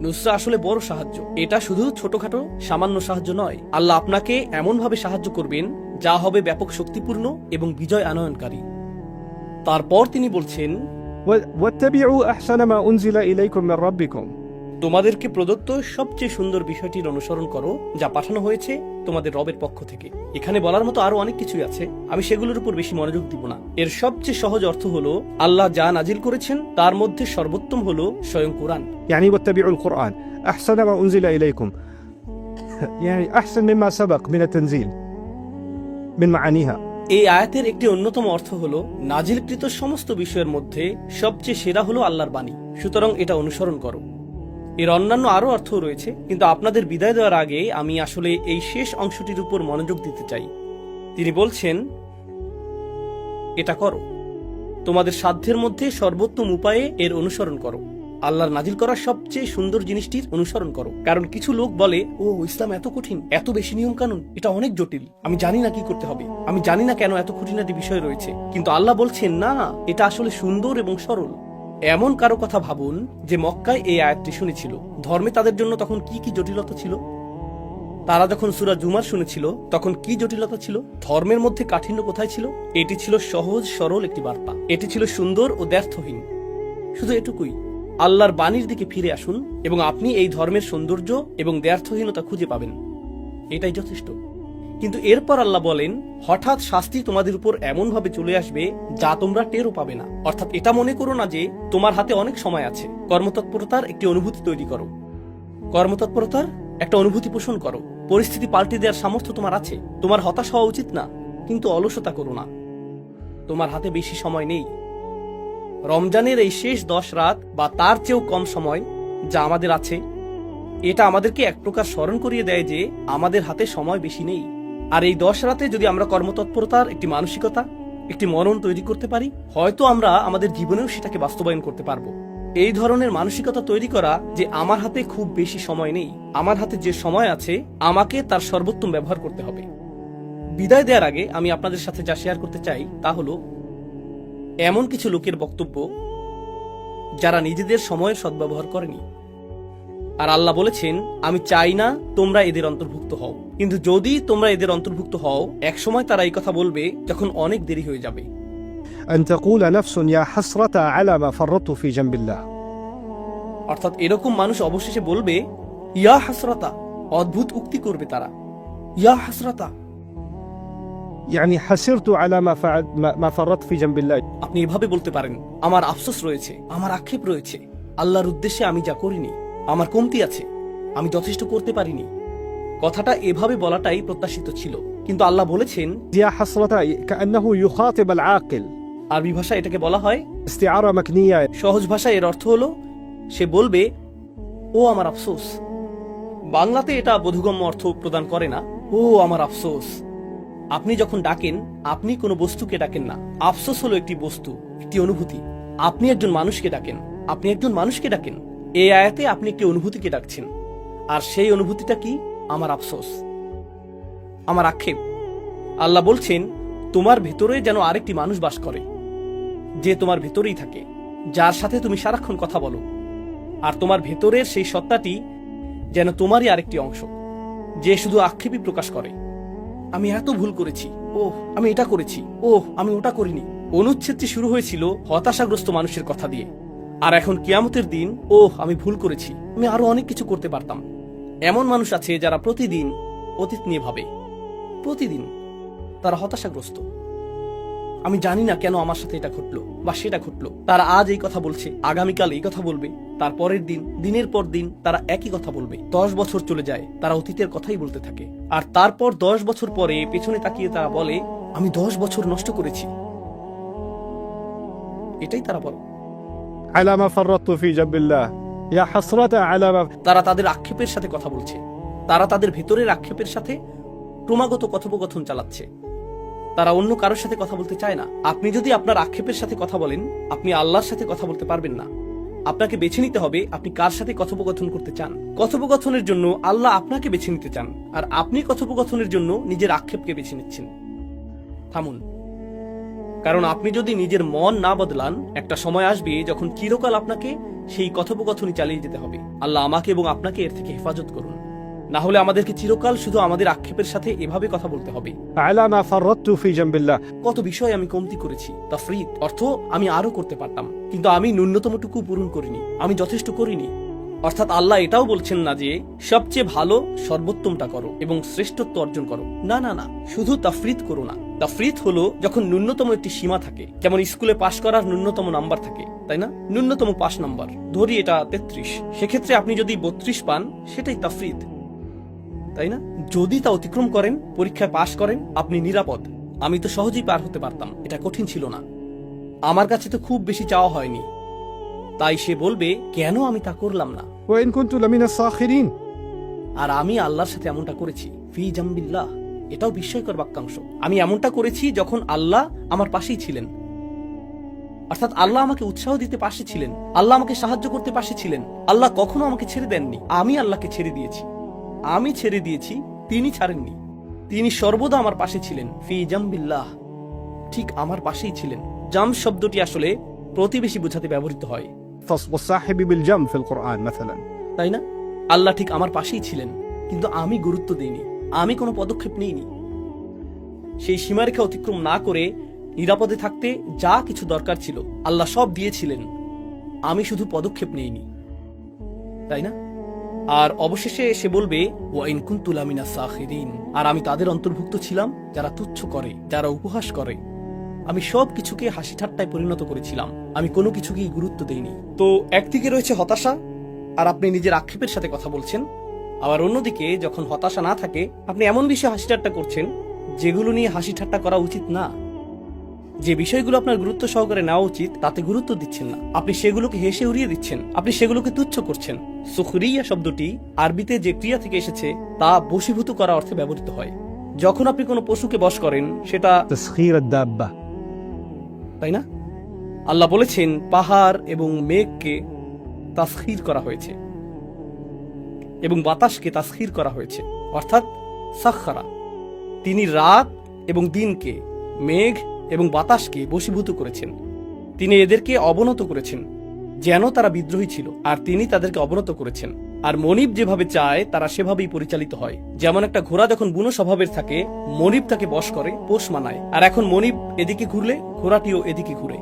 Speaker 1: নুসরা আসলে বড় সাহায্য, এটা শুধু ছোটখাটো সামান্য সাহায্য নয়। আল্লাহ আপনাকে এমন ভাবে সাহায্য করবেন যা হবে ব্যাপক শক্তিপূর্ণ এবং বিজয় আনয়নকারী। তারপর তিনি বলছেন,
Speaker 3: واتبعوا أحسن ما أنزل إليكم من ربكم।
Speaker 1: তোমাদেরকে প্রদত্ত সবচেয়ে সুন্দর বিষয়টির অনুসরণ করো যা পাঠানো হয়েছে তোমাদের রবের পক্ষ থেকে। এখানে বলার মতো আরো অনেক কিছুই আছে, আমি সেগুলোর উপর বেশি মনোযোগ দিব না। এর সবচেয়ে সহজ অর্থ হলো আল্লাহ যা নাজিল করেছেন তার মধ্যে সর্বোত্তম হলো স্বয়ং কোরআন।
Speaker 3: يعني واتبعوا القرآن أحسن ما أنزل إليكم يعني أحسن مما سبق من التنزيل من معانيها।
Speaker 1: এই আয়াতের একটি অন্যতম অর্থ হলো নাজিলকৃত সমস্ত বিষয়ের মধ্যে সবচেয়ে সেরা হলো আল্লাহর বাণী, সুতরাং এটা অনুসরণ করো। এর অন্যান্য আরো অর্থ রয়েছে, কিন্তু আপনাদের বিদায় দেওয়ার আগে আমি আসলে এই শেষ অংশটির উপর মনোযোগ দিতে চাই। তিনি বলছেন, এটা করো, তোমাদের সাধ্যের মধ্যে সর্বোত্তম উপায়ে এর অনুসরণ করো। আল্লাহর নাজিল করা সবচেয়ে সুন্দর জিনিসটির অনুসরণ করো। কারণ কিছু লোক বলে, ও ইসলাম এত কঠিন, এত বেশি নিয়ম কানুন, এটা অনেক জটিল, আমি জানি না কি করতে হবে, আমি জানি না কেন এত খুঁটিনাটি বিষয় রয়েছে। কিন্তু আল্লাহ বলছেন, না, এটা আসলে সুন্দর এবং সরল। এমন কারো কথা ভাবুন যে মক্কায় এই আয়াতটি শুনেছিল, ধর্মে তাদের জন্য তখন কি কি জটিলতা ছিল। তারা যখন সূরা জুমার শুনেছিল তখন কি জটিলতা ছিল, ধর্মের মধ্যে কাঠিন্য কোথায় ছিল। এটি ছিল সহজ সরল একটি বার্তা, এটি ছিল সুন্দর ও দ্ব্যর্থহীন। শুধু এটুকুই, আল্লাহর বাণীর দিকে ফিরে আসুন এবং আপনি এই ধর্মের সৌন্দর্য এবং দ্ব্যর্থহীনতা খুঁজে পাবেন, এটাই যথেষ্ট। কিন্তু এরপর আল্লাহ বলেন, হঠাৎ শাস্তি তোমাদের উপর এমন ভাবে চলে আসবে যা তোমরা টেরও পাবে না। অর্থাৎ এটা মনে করো না যে তোমার হাতে অনেক সময় আছে। কর্মতৎপরতার একটি অনুভূতি তৈরি করো, কর্মতৎপরতার একটা অনুভূতি পোষণ করো। পরিস্থিতি পাল্টে দেওয়ার সামর্থ্য তোমার আছে। তোমার হতাশ হওয়া উচিত না, কিন্তু অলসতা করো না। তোমার হাতে বেশি সময় নেই। রমজানের এই শেষ 10 রাত বা তার চেয়েও কম সময় যা আমাদের আছে, এটা আমাদেরকে এক প্রকার স্মরণ করিয়ে দেয় যে আমাদের হাতে সময় বেশি নেই। আর এই 10 রাতে যদি আমরা কর্মতৎপরতার একটি মানসিকতা, একটি মনন তৈরি করতে পারি, হয়তো আমরা আমাদের জীবনেও সেটাকে বাস্তবায়ন করতে পারবো। এই ধরনের মানসিকতা তৈরি করা যে আমার হাতে খুব বেশি সময় নেই, আমার হাতে যে সময় আছে আমাকে তার সর্বোত্তম ব্যবহার করতে হবে। বিদায় দেওয়ার আগে আমি আপনাদের সাথে যা শেয়ার করতে চাই তা হলো এমন কিছু লোকের বক্তব্য যারা নিজেদের সময়ের সদ্ব্যবহার করেনি। আর আল্লাহ বলেছেন, আমি চাই না তোমরা এদের অন্তর্ভুক্ত হও, কিন্তু যদি তোমরা এদের অন্তর্ভুক্ত হও, এক সময় তারা এই কথা বলবে যখন অনেক দেরি হয়ে যাবে।
Speaker 3: أن تقول نفس يا حسرة على ما فرطت في جنب الله।
Speaker 1: অর্থাৎ এরকম মানুষ অবশেষে বলবে, ইয়া হাসরাতা, অদ্ভুত উক্তি করবে তারা, ইয়া হাসরাতা।
Speaker 3: يعني حسرت على ما فرطت في جنب الله।
Speaker 1: আপনি এভাবে বলতে পারেন, আমার আফসোস রয়েছে, আমার আক্ষেপ রয়েছে, আল্লাহর উদ্দেশ্যে আমি যা করিনি, আমার কমতি আছে, আমি যথেষ্ট করতে পারিনি। কথাটা এভাবে বলাটাই প্রত্যাশিত ছিল, কিন্তু আল্লাহ বলেছেন,
Speaker 3: يا حسرة كأنه يخاطب العاقل،
Speaker 1: আরবি ভাষায় এটাকে বলা হয়
Speaker 3: استعارة مكنية।
Speaker 1: সহজ ভাষায় এর অর্থ হলো সে বলবে, ও আমার আফসোস। বাংলাতে এটা বোধগম্য অর্থ প্রদান করে না, ও আমার আফসোস। আপনি যখন ডাকেন, আপনি কোনো বস্তুকে ডাকেন না। আফসোস হলো একটি বস্তু, একটি অনুভূতি। আপনি একজন মানুষকে ডাকেন, আপনি একজন মানুষকে ডাকেন। এই আয়াতে আপনি একটি অনুভূতিকে ডাকছেন, আর সেই অনুভূতিটা কি? আমার আফসোস, আমার আক্ষেপ। আল্লাহ বলছেন, তোমার ভেতরে যেন আরেকটি মানুষ বাস করে, যে তোমার ভেতরেই থাকে, যার সাথে তুমি সারাক্ষণ কথা বলো। আর তোমার ভেতরের সেই সত্তাটি যেন তোমারই আরেকটি অংশ, যে শুধু আক্ষেপই প্রকাশ করে। আমি এত ভুল করেছি, ওহ আমি এটা করেছি, ওহ আমি ওটা করিনি। অনুচ্ছেদটি শুরু হয়েছিল হতাশাগ্রস্ত মানুষের কথা দিয়ে, আর এখন কিয়ামতের দিন, ওহ আমি ভুল করেছি, আমি আরো অনেক কিছু করতে পারতাম। এমন মানুষ আছে যারা প্রতিদিন অতীত নিয়ে ভাবে, প্রতিদিন তারা হতাশাগ্রস্ত। আমি জানি না কেন আমার সাথে এটা ঘটলো বা সেটা ঘটলো। তারা আজ এই কথা বলছে, আগামীকাল এই কথা বলবে, তার পরের দিন, দিনের পর দিন তারা একই কথা বলবে। 10 বছর চলে যায়, তারা অতীতের কথাই বলতে থাকে। আর তারপর 10 বছর পরে পেছনে তাকিয়ে তারা বলে, আমি 10 বছর নষ্ট করেছি। এটাই তারা বলে,
Speaker 3: على ما فرطت في جنب الله يا حسرة على ما।
Speaker 1: তারা তাদের আক্ষেপের সাথে কথা বলছে, তারা তাদের ভেতরের আক্ষেপের সাথে ক্রমাগত কথোপকথন চালাচ্ছে। তারা অন্য কারোর সাথে কথা বলতে চায় না। আপনি যদি আপনার আক্ষেপের সাথে কথা বলেন, আপনি আল্লাহর সাথে কথা বলতে পারবেন না। আপনাকে বেছে নিতে হবে আপনি কার সাথে কথোপকথন করতে চান। কথোপকথনের জন্য আল্লাহ আপনাকে বেছে নিতে চান, আর আপনি কথোপকথনের জন্য নিজের আক্ষেপকে বেছে নিচ্ছেন। থামুন, কারণ আপনি যদি নিজের মন না বদলান, একটা সময় আসবে যখন চিরকাল আপনাকে সেই কথোপকথনই চালিয়ে যেতে হবে। আল্লাহ আমাকে এবং আপনাকে এর থেকে হেফাজত করুন। না হলে আমাদেরকে চিরকাল শুধু আমাদের আক্ষেপের সাথে এভাবে কথা বলতে হবে,
Speaker 3: على ما فرطت في جنب الله।
Speaker 1: কত বিষয় আমি কমতি করেছি। তাফরিদ অর্থ আমি আরো করতে পারতাম, কিন্তু আমি ন্যূনতমটুকু পূরণ করিনি, আমি যথেষ্ট করিনি। অর্থাৎ আল্লাহ এটাও বলছেন না যে সবচেয়ে ভালো সর্বোত্তমটা করো এবং শ্রেষ্ঠত্ব অর্জন করো। না না না, শুধু তাফরিদ করো না। তাফরিদ হলো যখন ন্যূনতম একটি সীমা থাকে, যেমন স্কুলে পাশ করার ন্যূনতম নাম্বার থাকে, তাই না? ন্যূনতম পাস নাম্বার ধরি এটা 33, সেক্ষেত্রে আপনি যদি 32 পান সেটাই তাফরিদ, তাই না? যদি তা অতিক্রম করেন, পরীক্ষায় পাশ করেন, আপনি নিরাপদ। আমি তো সহজেই পার হতে পারতাম, এটা কঠিন ছিল না, আমার কাছে তো খুব বেশি চাওয়া হয়নি, তাই সে বলবে কেন আমি তা করলাম না।
Speaker 3: وإن كنت لمن الساخرين
Speaker 1: আর আমি আল্লাহর সাথে এমনটা করেছি, ফি জামবিল্লাহ, এটাও বিস্ময়কর বাক্যাংশ। আমি এমনটা করেছি যখন আল্লাহ আমার পাশেই ছিলেন, অর্থাৎ আল্লাহ আমাকে উৎসাহ দিতে পাশে ছিলেন, আল্লাহ আমাকে সাহায্য করতে পাশে ছিলেন। আল্লাহ কখনো আমাকে ছেড়ে দেননি, আমি আল্লাহকে ছেড়ে দিয়েছি। আমি ছেড়ে দিয়েছি, তিনি ছাড়েননি। তিনি সর্বদা আমার পাশে ছিলেন, ফি জামবিল্লাহ, ঠিক আমার পাশেই ছিলেন। জাম শব্দটি আসলে প্রতিবেশী বোঝাতে ব্যবহৃত হয়,
Speaker 3: والصاحب بالجنب في القرآن مثلا.
Speaker 1: তাই না? আল্লাহ ঠিক আমার পাশেই ছিলেন, কিন্তু আমি গুরুত্ব দিইনি, আমি কোনো পদক্ষেপ নিইনি। সেই সীমারেখা অতিক্রম না করে নিরাপদে থাকতে যা কিছু দরকার ছিল আল্লাহ সব দিয়েছিলেন, আমি শুধু পদক্ষেপ নেইনি, তাই না? আর অবশেষে সে বলবে ওয়াইন কুনতু লামিনাস সাখিরিন, আর আমি তাদের অন্তর্ভুক্ত ছিলাম যারা তুচ্ছ করে, যারা উপহাস করে। আমি সব কিছুকে হাসি ঠাট্টায় পরিণত করেছিলাম, আমি কোনো কিছুকেই গুরুত্ব দেইনি। তো একদিকে রয়েছে হতাশা, আর আপনি নিজের আক্ষেপের সাথে কথা বলছেন। আবার অন্যদিকে যখন হতাশা না থাকে, আপনি এমন বিষয়ে হাসি ঠাট্টা করছেন যেগুলো নিয়ে হাসি ঠাট্টা করা উচিত না। যে বিষয়গুলো আপনার গুরুত্ব সহকারে নেওয়া উচিত তাতে গুরুত্ব দিচ্ছেন না, আপনি সেগুলোকে হেসে উড়িয়ে দিচ্ছেন, আপনি সেগুলোকে তুচ্ছ করছেন। সুখরিয়া শব্দটি আরবিতে যে ক্রিয়া থেকে এসেছে তা বশীভূত করা অর্থে ব্যবহৃত হয়। যখন আপনি কোনো পশুকে বশ করেন সেটা
Speaker 3: تسخير الدابة.
Speaker 1: তাই না? আল্লাহ বলেছেন পাহাড় এবং মেঘকে তাসখীর করা হয়েছে এবং বাতাসকে তাসখীর করা হয়েছে, অর্থাৎ সাখরা। তিনি রাত এবং দিনকে, মেঘ এবং বাতাসকে বশীভূত করেছেন। তিনি এদেরকে অবনত করেছেন যেন তারা বিদ্রোহী ছিল, আর তিনি তাদেরকে অবনত করেছেন। আর মনিব যেভাবে চায় তারা সেভাবেই পরিচালিত হয়। যেমন একটা ঘোড়া যখন বুনো স্বভাবের থাকে, মনিব তাকে বশ করে, পোষ মানায়। আর এখন মনিব এদিকে ঘুরলে ঘোড়াটিও এদিকে ঘুরে।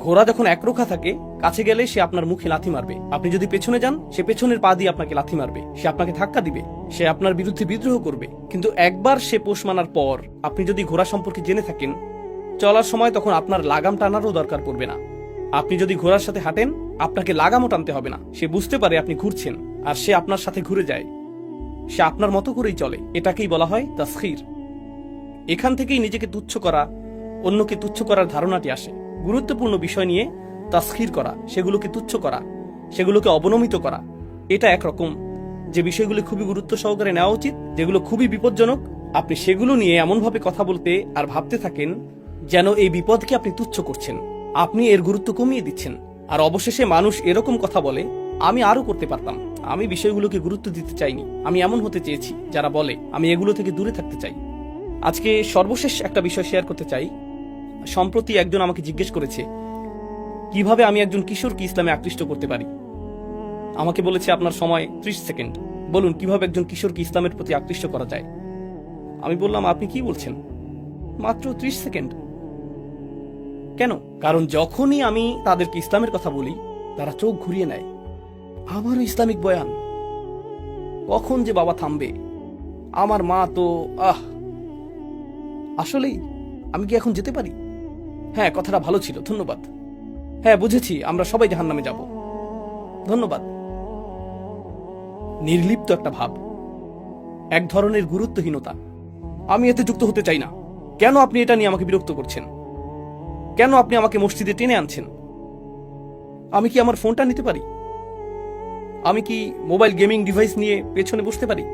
Speaker 1: ঘোড়া যখন একরোখা থাকে, কাছে গেলে সে আপনার মুখে লাথি মারবে, আপনি যদি পেছনে যান সে পেছনের পা দিয়ে আপনাকে লাথি মারবে, সে আপনাকে ধাক্কা দিবে, সে আপনার বিরুদ্ধে বিদ্রোহ করবে। কিন্তু একবার সে পোষ মানার পর আপনি যদি ঘোড়া সম্পর্কে জেনে থাকেন, চলার সময় তখন আপনার লাগাম টানারও দরকার পড়বে না। আপনি যদি ঘোড়ার সাথে হাঁটেন, আপনাকে লাগামও টানতে হবে না। সে বুঝতে পারে আপনি ঘুরছেন, আর সে আপনার সাথে ঘুরে যায়, সে আপনার মতো করেই চলে। এটাকেই বলা হয় তাসখীর। এখান থেকেই নিজেকে তুচ্ছ করা, অন্যকে তুচ্ছ করার ধারণাটি আসে। গুরুত্বপূর্ণ বিষয় নিয়ে তাসখীর করা, সেগুলোকে তুচ্ছ করা, সেগুলোকে অবনমিত করা, এটা একরকম। যে বিষয়গুলো খুবই গুরুত্ব সহকারে নেওয়া উচিত, যেগুলো খুবই বিপজ্জনক, আপনি সেগুলো নিয়ে এমনভাবে কথা বলতে আর ভাবতে থাকেন যেন এই বিপদকে আপনি তুচ্ছ করছেন, আপনি এর গুরুত্ব কমিয়ে দিচ্ছেন। আর অবশেষে মানুষ এরকম কথা বলে, আমি আরো করতে পারতাম, আমি বিষয়গুলোকে গুরুত্ব দিতে চাইনি, আমি এমন হতে চেয়েছি, যারা বলে আমি এগুলো থেকে দূরে থাকতে চাই। আজকে সর্বশেষ একটা বিষয় শেয়ার করতে চাই। সম্প্রতি একজন আমাকে জিজ্ঞেস করেছে কিভাবে আমি একজন কিশোরকে ইসলামে আকৃষ্ট করতে পারি। আমাকে বলেছে আপনার সময় 30 সেকেন্ড, বলুন কিভাবে একজন কিশোরকে ইসলামের প্রতি আকৃষ্ট করা যায়। আমি বললাম আপনি কি বলছেন, মাত্র 30 সেকেন্ড? কেন? কারণ যখনই আমি তাদেরকে ইসলামের কথা বলি তারা চোখ ঘুরিয়ে নেয়। আমারও ইসলামিক বয়ান, কখন যে বাবা থামবে, আমার মা তো আসলেই আমি কি এখন যেতে পারি? হ্যাঁ, কথাটা ভালো ছিল, ধন্যবাদ। হ্যাঁ বুঝেছি, আমরা সবাই জাহান্নামে যাব, ধন্যবাদ। নির্লিপ্ত একটা ভাব, এক ধরনের গুরুত্বহীনতা। আমি এতে যুক্ত হতে চাই না। কেন আপনি এটা নিয়ে আমাকে বিরক্ত করছেন? কেন আপনি আমাকে মসজিদে টেনে আনছেন? আমি কি আমার ফোনটা নিতে পারি? আমি কি মোবাইল গেমিং ডিভাইস নিয়ে পেছনে বসতে পারি?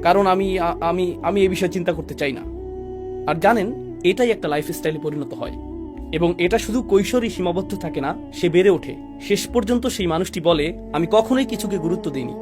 Speaker 1: কারণ আমি আমি আমি এই বিষয়ে চিন্তা করতে চাই না। আর জানেন, এটাই একটা লাইফস্টাইলে পরিণত হয়, এবং এটা শুধু কৈশোরই সীমাবদ্ধ থাকে না, সে বেড়ে ওঠে। শেষ পর্যন্ত সেই মানুষটি বলে আমি কখনোই কিছুকে গুরুত্ব দিইনি,